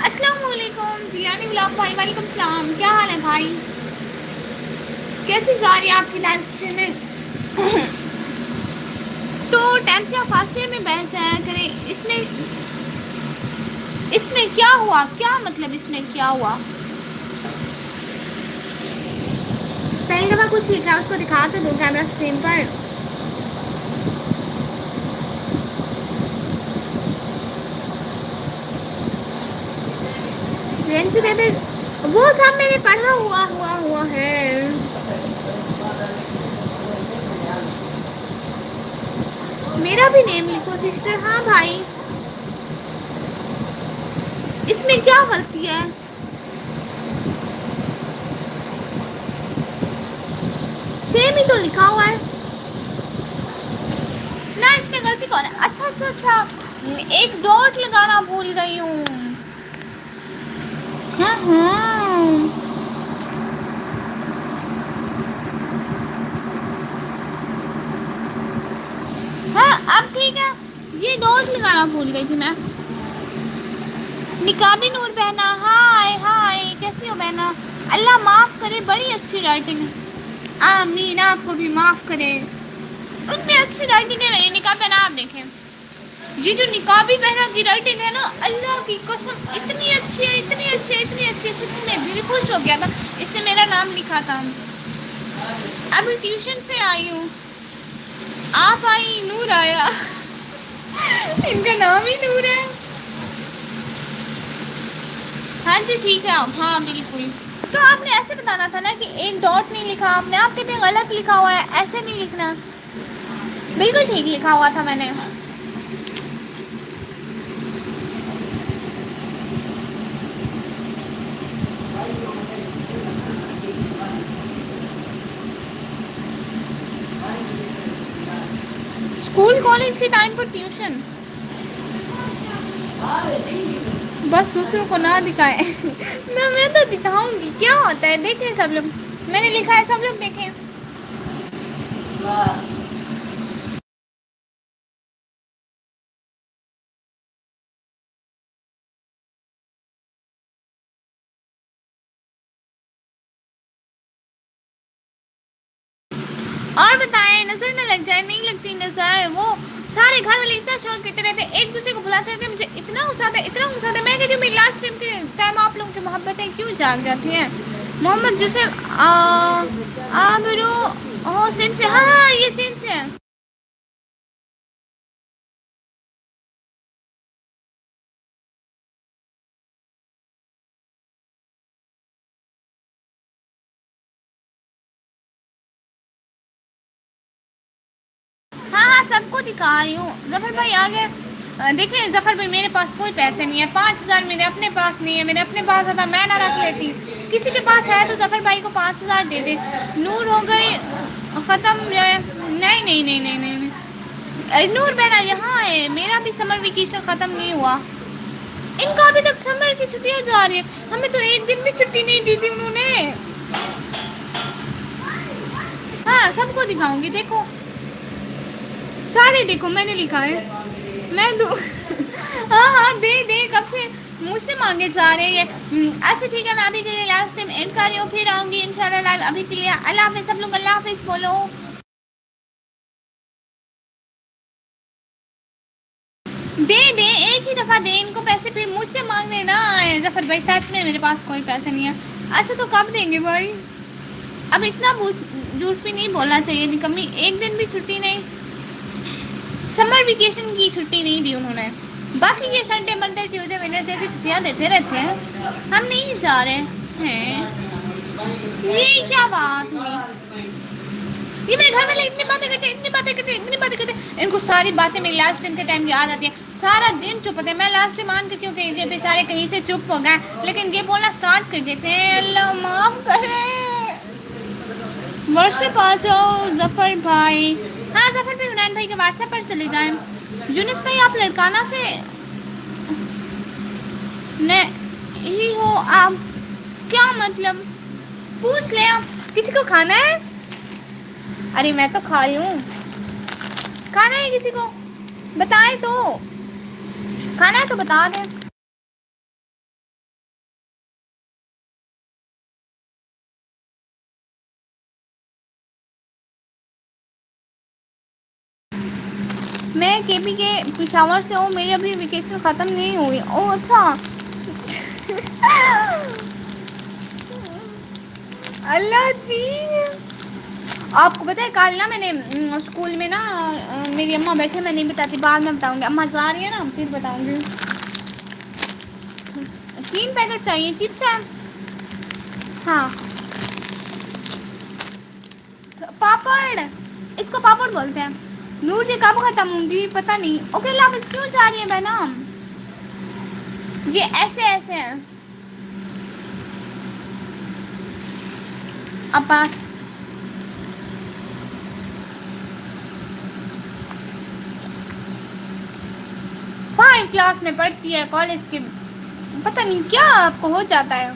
A: السلام علیکم جیانی بلاگ بھائی، وعلیکم السلام، کیا حال ہے بھائی؟ کیسی جا رہی ہے آپ کی لائف اسٹریم؟ تو 10th یا فرسٹ ایئر میں بیٹھ جایا کریں۔ اس میں کیا ہوا؟ کیا مطلب اس میں کیا ہوا؟ پہلی دفعہ کچھ لکھا ہے اس کو دکھا تو دو کیمرہ اسکرین پر۔ رینچو کہتے وہ سب میں نے پڑھا ہوا ہے۔ میرا بھی نیم لکھو سسٹر۔ ہاں بھائی اس میں کیا غلطی ہے؟ سیم ہی تو لکھا ہوا ہے نا، اس میں غلطی کون ہے؟ اچھا اچھا اچھا، ایک ڈاٹ لگانا بھول گئی ہوں۔ ہاں ہاں ہاں اب ٹھیک ہے، یہ ڈاٹ لگانا بھول گئی تھی میں۔ نکابی نور بہنا، ہائے ہائے کیسی ہو بہنا؟ اللہ معاف کرے، بڑی اچھی رائٹنگ ہے۔ آمین، آپ کو بھی معاف کرے۔ اتنی اچھی رائٹنگ ہے نا، یہ نکاح پہنا آپ دیکھیں، یہ جو نکابی بہنا کی رائٹنگ ہے نا، اللہ کی قسم اتنی اچھی ہے، اتنی اچھی ہے، اتنی اچھی ہے، سچ میں دل خوش ہو گیا تھا۔ اس نے میرا نام لکھا تھا۔ ابھی ٹیوشن سے آئی ہوں، آپ آئی، نور آیا۔ ان کا نام ہی نور ہے۔ ہاں جی ٹھیک ہے آپ، ہاں بالکل. تو آپ نے ایسے بتانا تھا نا کہ ایک ڈاٹ نہیں لکھا آپ نے، آپ کہتے ہیں غلط لکھا ہوا ہے، ایسے نہیں لکھنا. بالکل ٹھیک لکھا ہوا تھا میں نے. اسکول کالج کے ٹائم پر ٹیوشن بس دوسروں کو نہ دکھائے نہ میں تو دکھاؤں گی، کیا ہوتا ہے دیکھیں سب لوگ، میں نے لکھا ہے سب لوگ دیکھیں. اور بتائیں، نظر نہ لگ جائے، نہیں لگتی نظر. وہ سارے گھر والے اتنا شور کرتے رہتے ہیں، ایک دوسرے کو بلاتے رہتے ہیں، مجھے اتنا غصہ آتا ہے، اتنا غصہ آتا ہے. میں کہتی ہوں میری لاسٹ ٹائم کے ٹائم آپ لوگوں کی محبتیں کیوں جاگ جاتی ہیں. محمد یوسف آبرو سن سے، ہاں ہاں یہ سن سے ہیں. ہاں ہاں سب کو دکھا رہی ہوں. ظفر بھائی آ گئے. دیکھیں ظفر بھائی میرے پاس کوئی پیسے نہیں ہے، 5,000 میرے اپنے پاس نہیں ہے، میرے اپنے پاس ہوتا میں نہ رکھ لیتی. کسی کے پاس ہے تو ظفر بھائی کو 5,000 دے دے. نور ہو گئی ختم جو ہے. نہیں نہیں نہیں نہیں نہیں نہیں نور بہنا یہاں ہے، میرا بھی سمر ویکیشن ختم نہیں ہوا. ان کو ابھی تک سمر کی چھٹیاں جا رہی ہیں، ہمیں تو ایک دن بھی چھٹی نہیں دی تھی انہوں نے. ہاں سب کو دکھاؤں گی دیکھو، سارے دیکھو میں نے لکھا ہے. میں دوں ہاں ہاں دے دے کب سے مجھ سے مانگے جا رہے ہیں. اچھا ٹھیک ہے، میں ابھی کے لیے لاسٹ ٹائم اینڈ کر رہی ہوں، پھر آؤں گی انشاء اللہ. ابھی کے لیے اللہ حافظ. سب لوگ اللہ حافظ بولو. دے دے ایک ہی دفعہ دے ان کو پیسے، پھر مجھ سے مانگنے نہ آئے. ظفر بھائی سچ میں میرے پاس کوئی پیسے نہیں ہے. ایسے تو کب دیں گے بھائی. اب اتنا جھوٹ بھی نہیں بولنا چاہیے نکمی، ایک دن بھی چھٹی نہیں. سمر ویکیشن کی چھٹی نہیں دی انہوں نے. باقی یہ سنڈے منڈے ٹیوزڈے وینسڈے کی چھٹیاں دیتے رہتے ہیں. ہم نہیں جا رہے ہیں. یہ کیا بات ہوئی. یہ میرے گھر والے اتنی باتیں کرتے اتنی باتیں کرتے اتنی باتیں کرتے، ان کو ساری باتیں میری لاسٹ ٹائم کے ٹائم یاد آتی ہیں. سارا دن چپ ہوتے ہیں. میں لاسٹ ٹائم مان کے کیوں کہ یہ بیچارے کہیں سے چپ ہو گئے، لیکن یہ بولنا اسٹارٹ کر دیتے ہیں. اللہ معاف کرے. واٹسپ آ جاؤ ظفر بھائی. ہاں ظفر بھائی حنین بھائی کے واٹس ایپ پر چلے جائیں. یونس بھائی آپ لڑکانہ سے نہیں ہو آپ، کیا مطلب پوچھ لیں آپ کسی کو کھانا ہے. ارے میں تو کھائی ہوں. کھانا ہے کسی کو بتائیں تو، کھانا ہے تو بتا دیں. میں کے پی کے پشاور سے ہوں، میری ابھی ویکیشن ختم نہیں ہوئی. او اچھا. اللہ جی. آپ کو پتا ہے کل نا میں نے اسکول میں نا میری اماں بیٹھے، میں نہیں بتاتی بعد میں بتاؤں گی. اماں جا رہی ہے نا پھر بتاؤں گی. 3 پیکٹ چاہیے چپس ہیں. ہاں پاپڑ، اس کو پاپڑ بولتے ہیں. نور جی کب ختم ہوں گی پتہ نہیں. اوکے اللہ حافظ. کیوں جا رہی ہیں بہنم. یہ ایسے ایسے ہیں. عباس 5 کلاس میں پڑھتی ہے کالج کے. پتہ نہیں کیا آپ کو ہو جاتا ہے.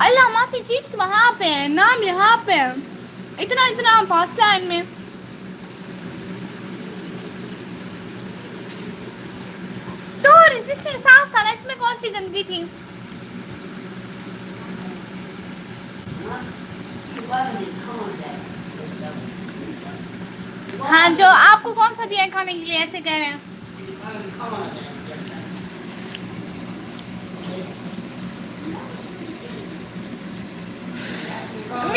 A: اللہ معافی. چپس وہاں پہ ہے، نام یہاں پہ ہے. اتنا اتنا فاصلہ ہے ان میں. تو رجسٹر صاف تھا نا، اس میں کون سی گندگی تھی. ہاں جو آپ کو کون سا دیا ہے کھانے کے لیے ایسے کہہ رہے ہیں.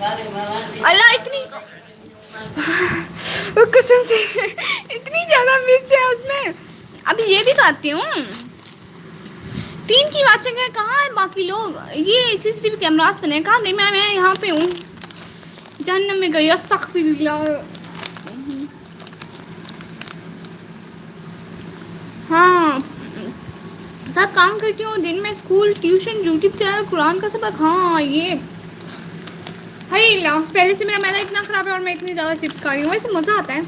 A: اللہ اتنی قسم سے اتنی زیادہ مرچ ہے اس میں. ابھی یہ بھی کھاتی ہوں. 3 کی بات ہے. کہاں ہے باقی لوگ؟ یہ سی سی ٹی وی کیمراز پہ نہیں. کہاں گئی میں یہاں پہ ہوں. جہنم میں گئی. استغفر اللہ. ہاں ساتھ کام کرتی ہوں. دن میں اسکول ٹیوشن یوٹیوب چینل قرآن کا سبق. ہاں یہ ہائی اللہ پہلے سے میرا میدا اتنا خراب ہے اور میں اتنی زیادہ چپس کھا رہی ہوں. ویسے مزہ آتا ہے.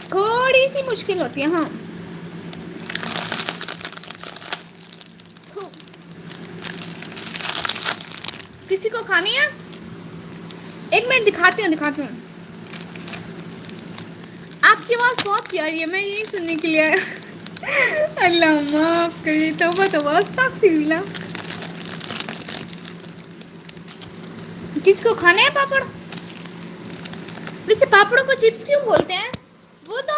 A: تھوڑی سی مشکل ہوتی ہے. ہاں کسی کو کھانی ہے؟ ایک منٹ دکھاتی ہوں. آپ کی آواز بہت پیاری ہے. میں یہی سننے کے لیے اللہ معاف کرے. توبہ توبہ استغفر اللہ. کس کو کھانے ہیں پاپڑ؟ ویسے پاپڑوں کو چپس کیوں بولتے ہیں؟ وہ تو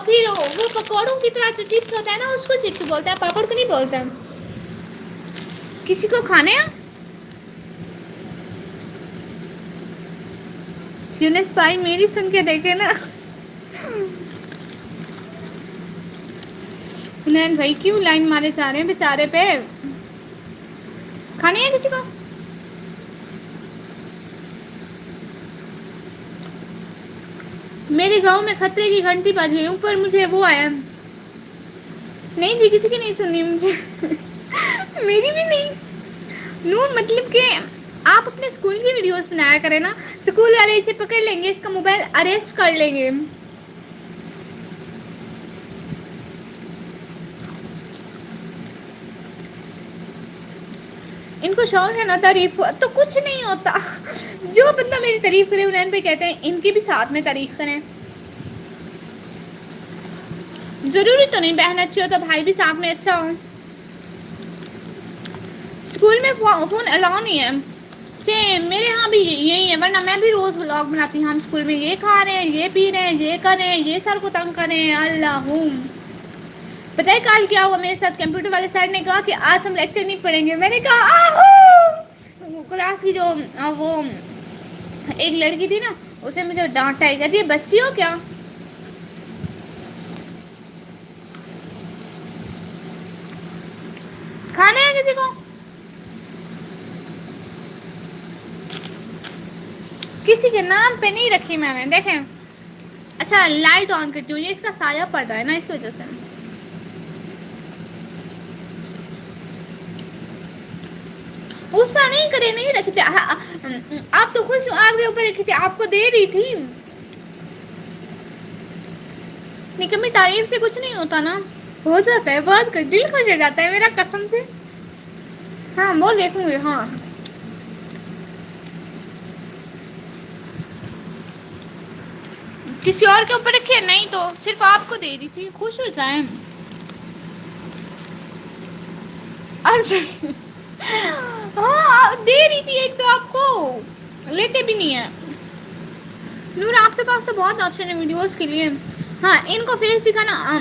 A: پھر وہ پکوڑوں کی طرح جو چپس ہوتا ہے نا اس کو چپس بولتا ہے. پاپڑ کو نہیں بولتا. کسی کو کھانے ہیں؟ یونس بھائی میری سن کے دیکھے نا. حنین بھائی کیوں لائن مارے جا رہے ہیں بیچارے پہ. کھانے ہیں کسی کو؟ میرے گاؤں میں خطرے کی گھنٹی بج گئی. اوپر مجھے وہ آیا. نہیں جی کسی کی نہیں سننی مجھے. میری بھی نہیں. نور مطلب کہ آپ اپنے اسکول کی ویڈیوز بنایا کریں نا. اسکول والے اسے پکڑ لیں گے. اس کا موبائل اریسٹ کر لیں گے. ان کو شوق ہے نا تعریف. تو کچھ نہیں ہوتا. جو بندہ میری تعریف کرے حنین پہ کہتے ہیں ان کی بھی ساتھ میں تعریف کریں. ضروری تو نہیں بہن اچھی ہو تو بھائی بھی ساتھ میں اچھا ہو. اسکول میں فون الاؤ نہیں ہے. سیم میرے یہاں بھی یہی ہے. ورنہ میں بھی روز ولاگ بناتی ہوں. ہم اسکول میں یہ کھا رہے ہیں, یہ پی رہے ہیں, یہ کر رہے ہیں, یہ سر کو تنگ کر رہے ہیں. اللہ پتہ ہے کل کیا ہوا میرے ساتھ؟ کمپیوٹر والے سر نے کہا کہ آج ہم لیکچر نہیں پڑھیں گے. میں نے کہا آہو. کلاس کی جو وہ ایک لڑکی تھی نا اسے مجھے ڈانٹا ہے. کہتی ہے بچی ہو کیا؟ کھانے ہیں کسی کو؟ کسی کے نام پہ نہیں رکھی میں نے. دیکھیں اچھا لائٹ آن کرتی ہوں. یہ اس کا سایہ پڑ رہا ہے نا اس وجہ سے. غصہ نہیں کرے. نہیں رکھی تھی. آپ تو خوش ہو آپ کے اوپر رکھی تھی. آپ کو دے رہی تھی. نکمی تعریف سے کچھ نہیں ہوتا نا. ہو جاتا ہے بہت کچھ. دل خوش ہو جاتا ہے میرا قسم سے. ہاں وہ دیکھوں گی. ہاں کسی اور کے اوپر رکھے نہیں تو صرف آپ کو دے رہی تھی. خوش ہو جائیں. ہاں دے رہی تھی. ایک تو آپ کو لیتے بھی نہیں ہیں. نور آپ کے پاس تو بہت آپشن ہے ویڈیوز کے لیے. ہاں ان کو فیس دکھانا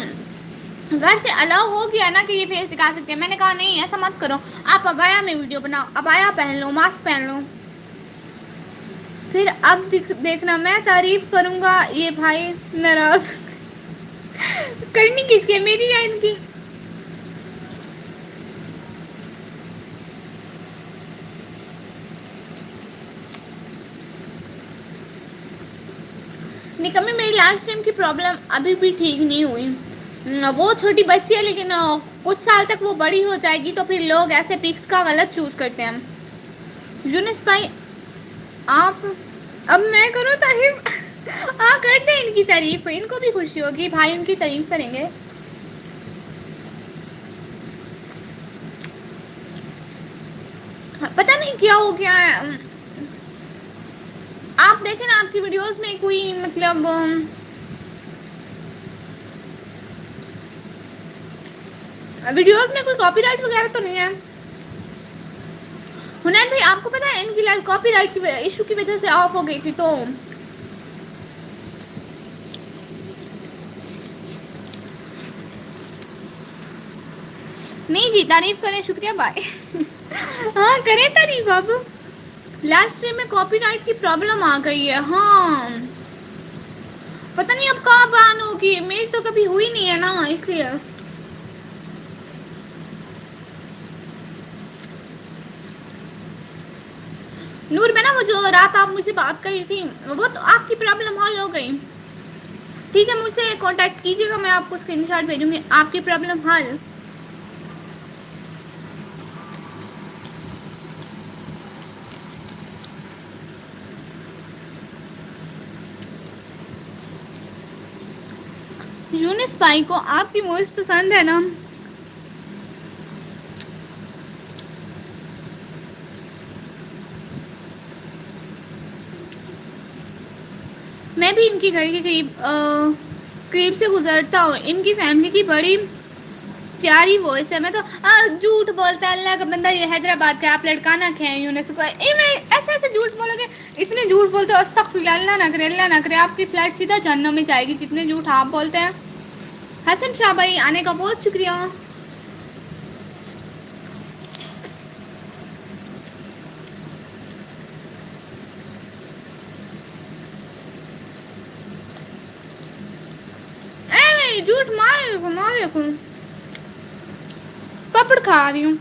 A: گھر سے الاؤ ہو گیا نا کہ یہ فیس دکھا سکتے ہیں. میں نے کہا نہیں ایسا مت کرو. آپ ابایا میں ویڈیو بناؤ. ابایا پہن لو, ماسک پہن لو. پھر اب دیکھنا میں تعریف کروں گا یہ بھائی ناراض. کرنی کس کی میری یا ان کی؟ نکمی میری لاسٹ ٹائم کی پرابلم ابھی بھی ٹھیک نہیں ہوئی. وہ چھوٹی بچی ہے لیکن کچھ سال تک وہ بڑی ہو جائے گی تو پھر لوگ ایسے پکس کا غلط چوز کرتے ہیں. یونس بھائی آپ اب میں کروں تعریف؟ ہاں کر دیں ان کی تعریف. ان کو بھی خوشی ہوگی بھائی ان کی تعریف کریں گے. پتہ نہیں کیا ہو گیا ہے. آپ دیکھیں نا آپ کی ویڈیوز میں کوئی مطلب ویڈیوز میں کوئی کاپی رائٹ وغیرہ تو نہیں ہے؟ حنین بھائی آپ کو پتہ ہے ان کی لائف کاپی رائٹ کی ایشو کی وجہ سے آف ہو گئی تھی. تو نہیں جی تعریف کریں. شکریہ بائے. ہاں کرے تعریف اب. لاسٹ ٹائم میں کاپی رائٹ کی پرابلم آ گئی ہے. ہاں پتہ نہیں اب کہاں بان ہوگی. میری تو کبھی ہوئی نہیں ہے نا اس لیے. نور میں نا وہ جو رات آپ مجھ سے بات کری تھی وہ تو آپ کی پرابلم حل ہو گئی. ٹھیک ہے مجھ سے کانٹیکٹ کیجیے گا. میں آپ کو اسکرین شاٹ بھیجوں گی. آپ کی پرابلم حل. یونس بھائی کو آپ کی موویز پسند ہے نا. میں بھی ان کی گھر کے قریب سے گزرتا ہوں. ان کی فیملی کی بڑی پیاری وائس ہے. میں تو جھوٹ بولتا ہے اللہ کا بندہ. یہ حیدرآباد کا آپ لڑکانا کھیں یونس کو ایسے ایسے جھوٹ بولو گے. اتنے جھوٹ بولتے ہو استغفر اللہ نہ کرے اللہ نہ کرے. آپ کی فلائٹ سیدھا جہنم میں جائے گی جتنے جھوٹ آپ بولتے ہیں. حسن شاہ بھائی آنے کا بہت شکریہ. جھوٹ مارے پاپڑ کھا رہی ہوں.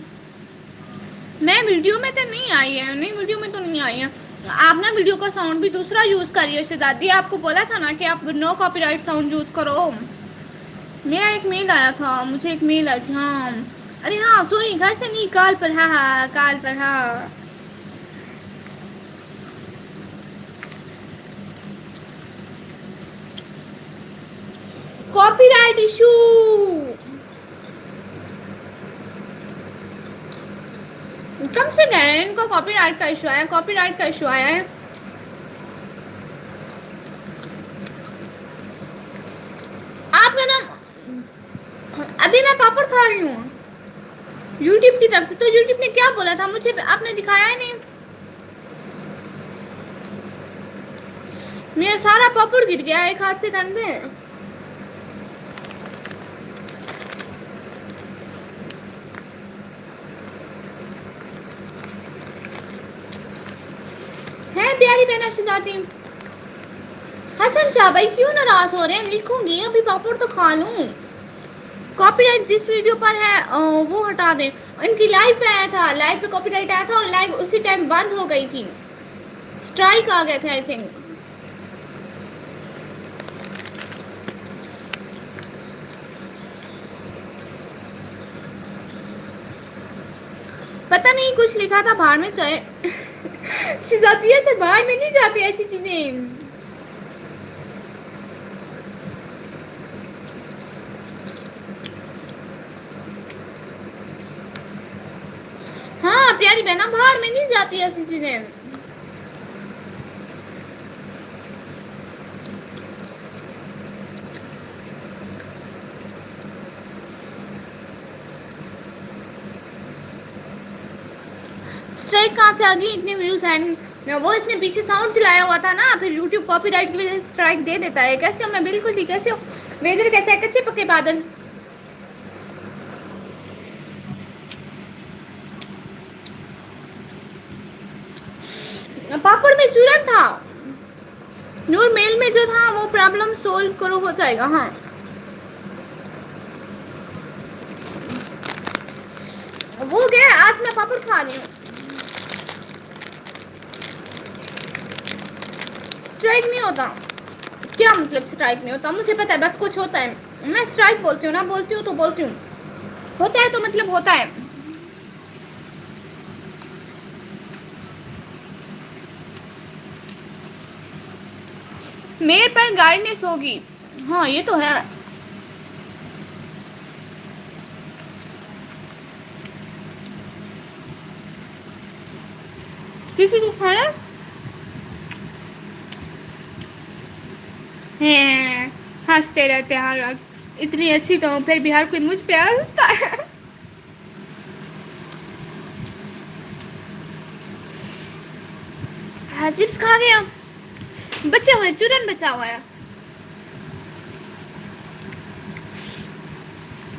A: میں ویڈیو میں تو نہیں آئی ہے. نہیں ویڈیو میں تو نہیں آئی ہے. آپ نا ویڈیو کا ساؤنڈ بھی دوسرا یوز کریے. شہزادی آپ کو بولا تھا نا کہ آپ نو کاپی رائٹ ساؤنڈ یوز کرو. میرا ایک میل آیا تھا. مجھے ایک میل آئی تھی. ہاں ارے ہاں سوری گھر سے نہیں کال پر. ہاں ہاں کال پر. ہاں کاپی رائٹ ایشو. کب سے کہہ رہے ہیں ان کو کاپی رائٹ کا ایشو آیا ہے. کاپی رائٹ کا ایشو آیا ہے. آپ کا نام ابھی میں پاپڑ کھا رہی ہوں یوٹیوب کی طرف سے. تو یوٹیوب نے کیا بولا تھا مجھے آپ نے دکھایا ہی نہیں. میرا سارا پاپڑ گر گیا ایک ہاتھ سے گندے. ہے پیاری بہنا شہزادی. حسن شاہ بھائی کیوں ناراض ہو رہے ہیں. لکھوں گی ابھی پاپڑ تو کھا لوں. کاپی رائٹ جس ویڈیو پر ہے وہ ہٹا دیں. ان کی لائف پہ آیا تھا. لائف پہ کاپی رائٹ آیا تھا اور لائف اسی ٹائم بند ہو گئی تھی. اسٹرائک آ گئے تھے آئی تھنک. پتہ نہیں کچھ لکھا تھا باہر میں چاہے شہزادیہ سے باہر میں نہیں جاتی ایسی چیزیں. ہاں پیاری بہنا باہر میں نہیں جاتی ایسی چیزیں. اسٹرائک کہاں سے آ گئی. اتنے ویوز ہیں وہ اس نے پیچھے ساؤنڈ چلایا ہوا تھا نا. پھر یوٹیوب کاپی رائٹ کی وجہ سے اسٹرائک دے دیتا ہے. کیسے ہو میں بالکل ٹھیک. کیسے ہو ویدر کیسے ہے. کچے پکے بادل. پاپڑ میں چورن تھا. نور میل میں جو تھا وہ پرابلم سولو کرو ہو جائے گا. ہاں وہ گیا. آج میں پاپڑ کھا رہی ہوں. اسٹرائک نہیں ہوتا. کیا مطلب اسٹرائک نہیں ہوتا. مجھے پتا ہے بس کچھ ہوتا ہے. میں اسٹرائک بولتی ہوں نا. بولتی ہوں تو بولتی ہوں. ہوتا ہے تو مطلب ہوتا ہے. میرے پر گائیڈنس ہوگی. ہاں یہ تو ہے. کسی کو کھانا ہیں ہنستے رہتے ہیں ہر وقت. اتنی اچھی تو پھر بھی ہر کوئی مجھ پہ ہنستا ہے. چپس کھا گیا. بچے ہوئے چورن بچا ہوا ہے.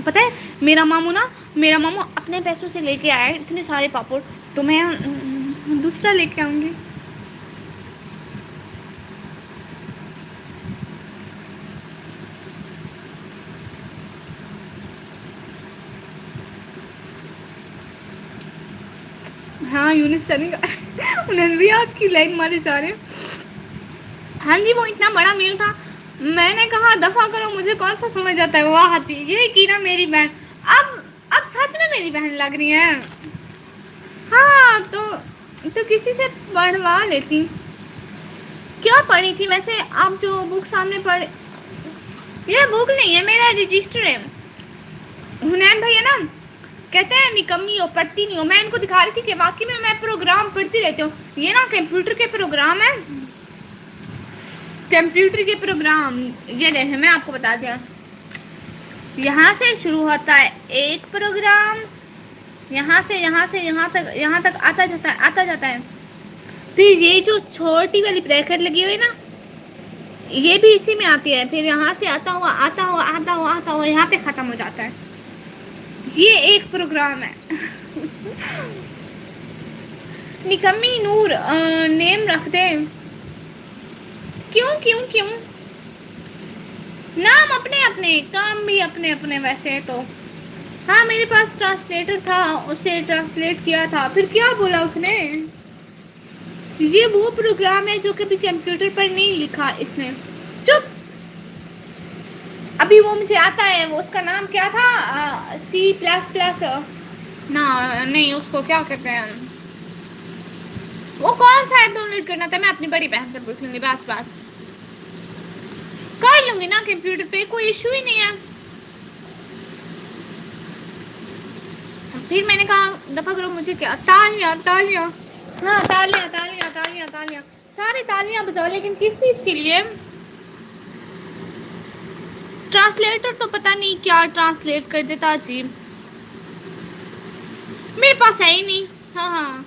A: پتہ ہے میرا ماموں نا میرا ماما اپنے پیسوں سے لے کے آئے اتنے سارے پاپڑ، تو میں دوسرا لے کے آؤں گی. ہاں یونس چلے گا. انہیں بھی آپ کی لائن مارے جا رہے ہیں. ہاں جی وہ اتنا بڑا میل تھا، میں نے کہا دفع کرو، مجھے کون سا سمجھ آتا ہے. واہ جی یہ کی نا میری بہن، اب سچ میں میری بہن لگ رہی ہے. ہاں تو کسی سے پڑھوا لیتی. کیا پڑھی تھی ویسے آپ جو بک سامنے پڑھ؟ یہ بک نہیں ہے، میرا رجسٹر ہے. حنین بھائی ہے نا، کہتے ہیں نکمی ہو پڑھتی نہیں ہو. میں ان کو دکھا رہی تھی کہ واقعی میں پروگرام پڑھتی رہتی ہوں. یہ نا کمپیوٹر کے پروگرام ہے، کمپیوٹر کے پروگرام. یہ دیکھیں میں آپ کو بتا دیا، یہاں سے شروع ہوتا ہے ایک پروگرام، یہاں سے یہاں تک آتا جاتا ہے. پھر یہ جو چھوٹی والی بریکٹ لگی ہوئی نا، یہ بھی اسی میں آتی ہے. پھر یہاں سے آتا ہوا یہاں پہ ختم ہو جاتا ہے. یہ ایک پروگرام ہے. نکمی نور نیم رکھ دیں. کیوں نام اپنے اپنے، کام بھی اپنے اپنے. ویسے تو ہاں میرے پاس ٹرانسلیٹر تھا، اسے ٹرانسلیٹ کیا تھا. پھر کیا بولا اس نے؟ یہ وہ پروگرام ہے جو کبھی کمپیوٹر پر نہیں لکھا اس نے. چپ. ابھی وہ مجھے آتا ہے، وہ اس کا نام کیا تھا؟ C++. نہ نہیں، اس کو کیا کہتے ہیں؟ وہ کون سا ایپ ڈاؤن لوڈ کرنا تھا؟ میں اپنی بڑی بہن سے پوچھ لوں گی. بس کر لوں گی نا کمپیوٹر پہ، کوئی ایشو ہی نہیں ہے. پھر میں نے کہا دفعہ کرو مجھے کیا. تالیاں. ہاں تالیاں سارے تالیاں بجاؤ، لیکن کس چیز کے لیے؟ ٹرانسلیٹر تو پتہ نہیں کیا ٹرانسلیٹ کر دیتا عجیب. میرے پاس ہے ہی نہیں. ہاں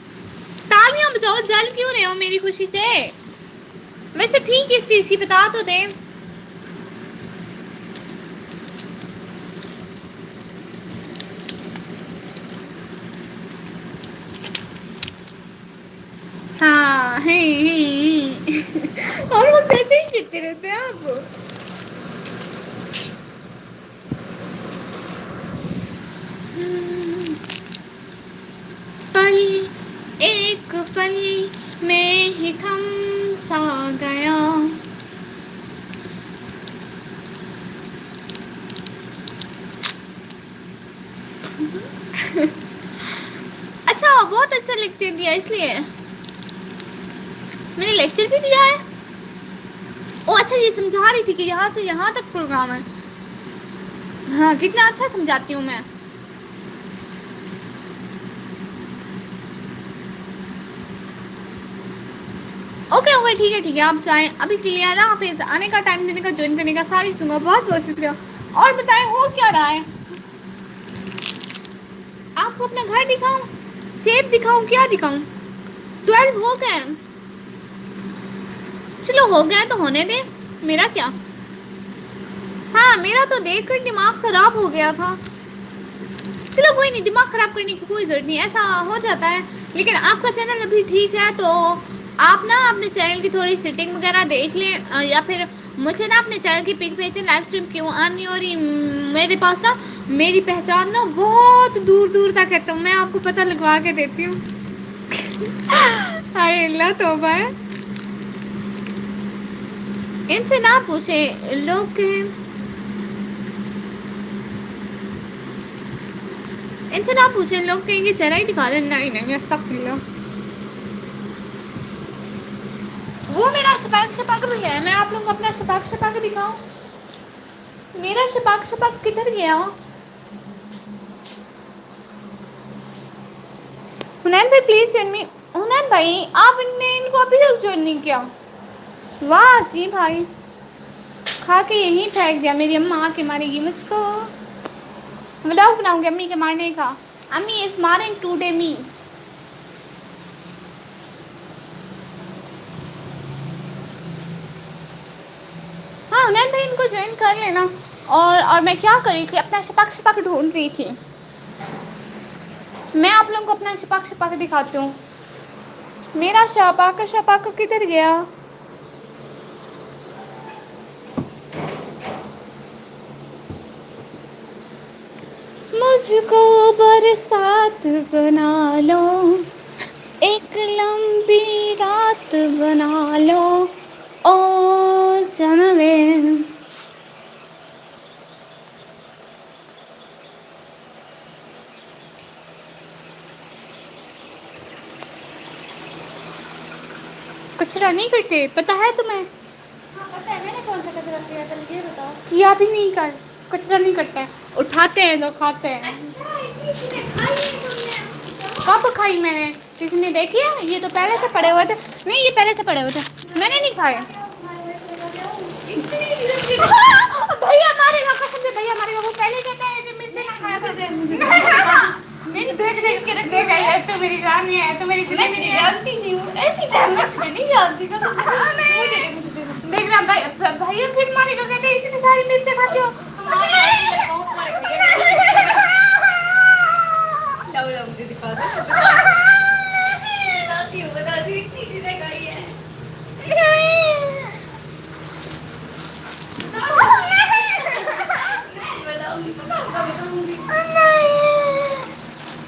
A: تالیاں بجاؤ. جل کیوں رہے ہو میری خوشی سے؟ ویسے ٹھیک اس چیز کی بتا تو دیں. ہاں اور وہ کیسے ہی کرتے رہتے ہیں آپ. پل ایک پل میں ہی تھم سا گیا. اچھا بہت اچھا لکھتے دیا، اس لیے میں نے لیکچر بھی دیا ہے. او اچھا یہ سمجھا رہی تھی کہ یہاں سے یہاں تک پروگرام ہے. ہاں کتنا اچھا سمجھاتی ہوں میں. اوکے ٹھیک ہے آپ جائیں ابھی کے لیے نا. حافظ. آنے کا ٹائم دینے کا، جوائن کرنے کا ساری سنو. بہت بہت شکریہ. اور بتائیں ہو کیا رہا ہے؟ آپ کو اپنا گھر دکھاؤں؟ سیب دکھاؤں؟ کیا دکھاؤں؟ 12 ہو گئے. چلو ہو گیا تو ہونے دیں، میرا کیا. ہاں میرا تو دیکھ کر دماغ خراب ہو گیا تھا. چلو کوئی نہیں، دماغ خراب کرنے کی کوئی ضرورت نہیں، ایسا ہو جاتا ہے. لیکن آپ کا چینل ابھی ٹھیک ہے، تو آپ نا اپنے چینل کی تھوڑی سیٹنگ وغیرہ دیکھ لیں، یا پھر مجھے نا اپنے چینل کی پک بھیجیں. لائیو اسٹریم کیوں آن نہیں ہو رہی؟ میرے پاس نا میری پہچان نا بہت دور دور تک ہے، تو میں آپ کو پتہ لگوا کے دیتی ہوں. ہائے اللہ توبہ ہے. ان سے نہ پوچھیں لوگ کہیں، ان سے نہ پوچھیں لوگ کہیں گے چہرہ ہی دکھا دیں. نہیں استغفر اللہ. وہ میرا شپیک بھی ہے. میں آپ لوگوں کو اپنا شپیک دکھاؤں؟ میرا شپیک کدھر گیا؟ حنین بھائی پلیز سینڈ می. حنین بھائی آپ نے ان کو ابھی تک جوائن نہیں کیا؟ واہ جی بھائی، کھا کے یہیں پھینک دیا. میری اماں آ کے مارے گی مجھ کو. ولاگ بناؤں گی امی کے مارنے کا. امی از مارنگ ٹو ڈے می. ہاں حنین بھائی ان کو جوائن کر لینا. اور میں کیا کر رہی تھی؟ اپنا شپیک ڈھونڈ رہی تھی. میں آپ لوگوں کو اپنا چھپا کے دکھاتی ہوں. میرا شاپاک کدھر گیا؟ مجھ کو برسات بنا لو، ایک لمبی رات بنا لو او جانوے. کچرا نہیں کرتے پتہ ہے تمہیں؟ ہاں پتہ ہے. میں نے کون سا کچرا کیا پہلے یہ بتاؤ. کیا بھی نہیں کر کچرا نہیں کرتا ہے. اٹھاتے ہیں تو کھاتے ہیں. اچھا اتنی چیزیں کھائی ہیں تم نے؟ کب کھائی میں نے؟ کسی نے دیکھی ہے؟ یہ تو پہلے سے پڑے ہوئے تھے. نہیں یہ پہلے سے پڑے ہوئے تھے میں نے نہیں کھائے. بھیا مارے گا قسم سے بھیا مارے گا. وہ پہلے کہتا ہے کہ مرچیں نہ کھایا کر. میری دیکھ دیکھ کے رکھ دے گا یہ. تو میری جان ہے تو میری دل میں جانتی نہیں ہوں ایسی ٹائم میں تجھے نہیں جانتی قسم سے. دیکھ رہا بھیا پھر مارے گا. کہتے اتنی ساری مرچیں کھاتے ہو تمہارے بہت مارے گا. لاؤ لاؤ مجھے دکھا دو. بتاتی ہوں اتنی چیزیں کھائی ہے.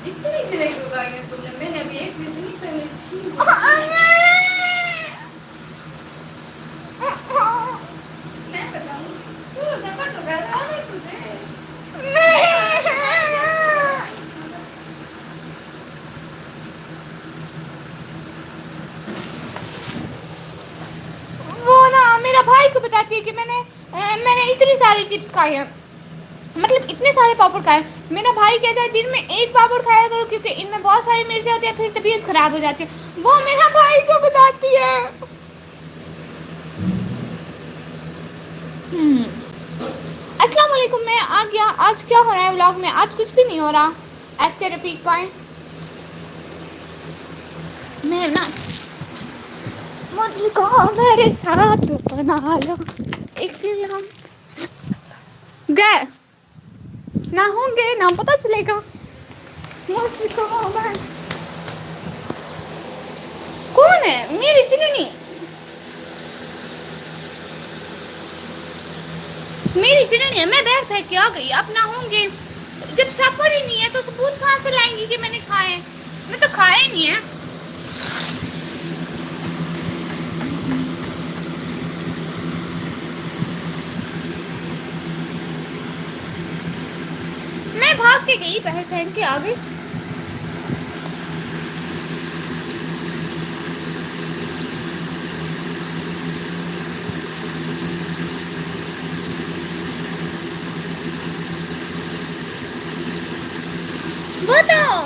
A: اتنی چیزیں کیوں کھائی ہیں تم نے؟ میں نے ابھی ایک چیز نہیں کھائی. میں بتاؤں تو سفر تو کر رہا ہے تجھے. وہ نا میرا بھائی کو بتاتی ہے کہ میں نے اتنی ساری چپس کھائی ہیں. مطلب اتنے سارے پاپڑ کھائے. میرا بھائی کہتا ہے دن میں ایک پاپڑ کھایا کرو کیونکہ ان میں بہت ساری مرچیں ہوتی ہیں پھر طبیعت خراب ہو جاتی ہے. وہ میرا بھائی کو بتاتی ہے. السلام علیکم. میں آ گیا. آج کیا ہو رہا ہے ولاگ میں؟ آج کچھ بھی نہیں ہو رہا. ایس کے رفیق بھائی میں نا مجھ کو میرے ساتھ بنا لو ایک لم گئے نہ ہوں گے نہ پتہ چلے گا. مجھ کو کون ہے؟ میری چننی. میری چرنی ہے. میں بیگ پھینک کے آ گئی. اب نہ ہوں گے. جب شفر ہی نہیں ہے تو ثبوت کہاں سے لائیں گی کہ میں نے کھائے؟ میں تو کھایا ہی نہیں ہے. میں بھاگ کے گئی پہل پہن کے آ گئی.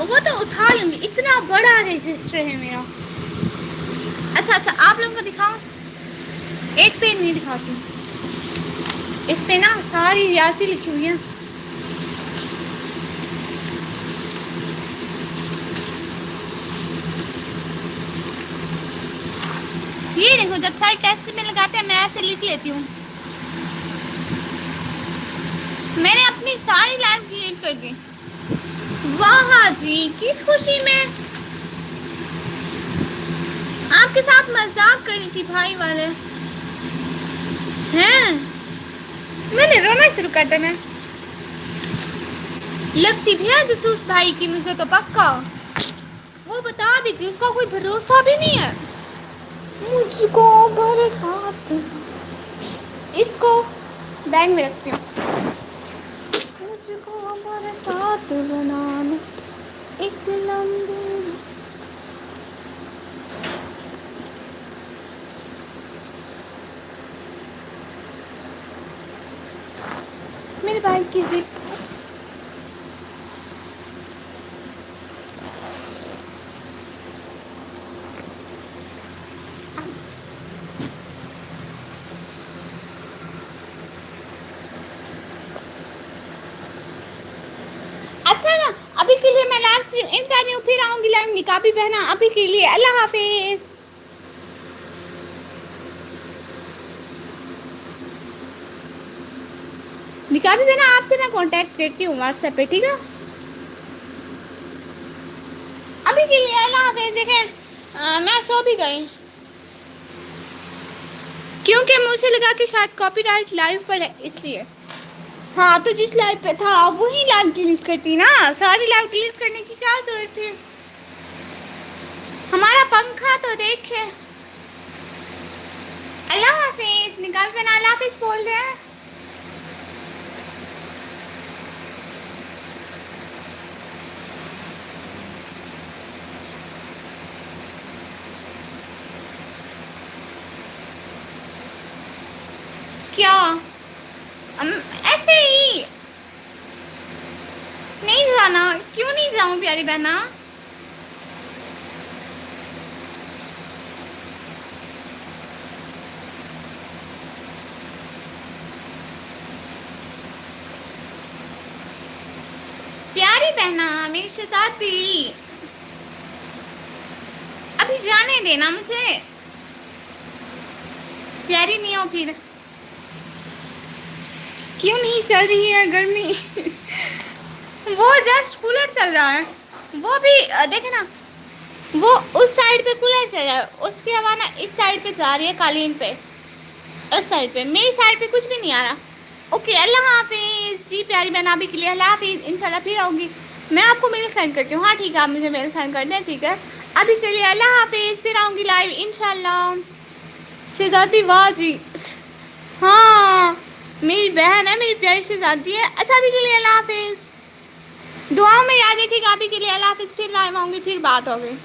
A: وہ تو اٹھا لوں گی. اتنا بڑا رجسٹر ہے میرا. اچھا آپ لوگوں کو دکھاؤں. ایک پین نہیں دکھاتی ہوں. اس پہ نا ساری ریاضی لکھی ہوئی ہے. یہ دیکھو جب سارے ٹیسٹ میں لگاتے ہیں میں ایسے لکھ لیتی ہوں. میں نے اپنی ساری لائف ڈیلیٹ کر دی. واہ جی کس خوشی میں آپ کے ساتھ مذاق کری تھی بھائی والے ہیں. میں نے رونا شروع کر دینا. لگتی بھی ہے جاسوس بھائی کی مجھے تو پکا. وہ بتا دیتی اس کا کوئی بھروسہ بھی نہیں ہے. مجھ کو برسات اس کو بینگ میں رکھتی ہوں. مجھ کو برسات بنا لو ایک لمبی. میرے بھائی کی زپ اچھا نا. ابھی کے لیے میں لائیو اسٹریم اینڈ کر رہی ہوں. پھر آؤں گی لائیو نقابی بہنا. ابھی کے لیے اللہ حافظ. نقابی بہنا آپ سے میں کانٹیکٹ کرتی ہوں واٹس ایپ پہ ٹھیک ہے. ابھی کے لیے اللہ حافظ. دیکھیں میں سو بھی گئی کیونکہ مجھے لگا کہ شاید کاپی رائٹ لائیو پر ہے اس لیے. ہاں تو جس لائیو پہ تھا وہی لائیو ڈیلیٹ کرتی نا, ساری لائیو ڈیلیٹ کرنے کی کیا ضرورت تھی. ہمارا پنکھا تو دیکھے. اللہ حافظ. نکال پہ نا اللہ حافظ بول دیں. کیا ایسے ہی نہیں جانا. کیوں نہیں جاؤں پیاری بہنا. پیاری بہنا میری شہزادی ابھی جانے دینا مجھے. پیاری نہیں ہو پھر. کیوں نہیں چل رہی ہے گرمی. وہ جسٹ کولر چل رہا ہے. وہ بھی دیکھے نا وہ اس سائڈ پہ کولر چل رہا ہے, اس کی ہوا نا اس سائڈ پہ جا رہی ہے قالین پہ, اس سائڈ پہ. میری سائڈ پہ کچھ بھی نہیں آ رہا. اوکے اللہ حافظ. جی پیاری بہن ابھی کے لیے اللہ حافظ. انشاءاللہ پھر آؤں گی. میں آپ کو میل سینڈ کرتی ہوں. ہاں ٹھیک ہے آپ مجھے میل سینڈ کر دیں. ٹھیک ہے ابھی کے لیے اللہ حافظ. پھر آؤں گی لائیو انشاءاللہ. شہزادی واہ جی. ہاں میری بہن ہے, میری پیاری شہزادی ہے. اچھا ابھی کے لیے اللہ حافظ. دعاؤں میں یاد رکھیے گا. ابھی کے لیے اللہ حافظ. پھر لائیو آؤں گی, پھر بات ہوگی.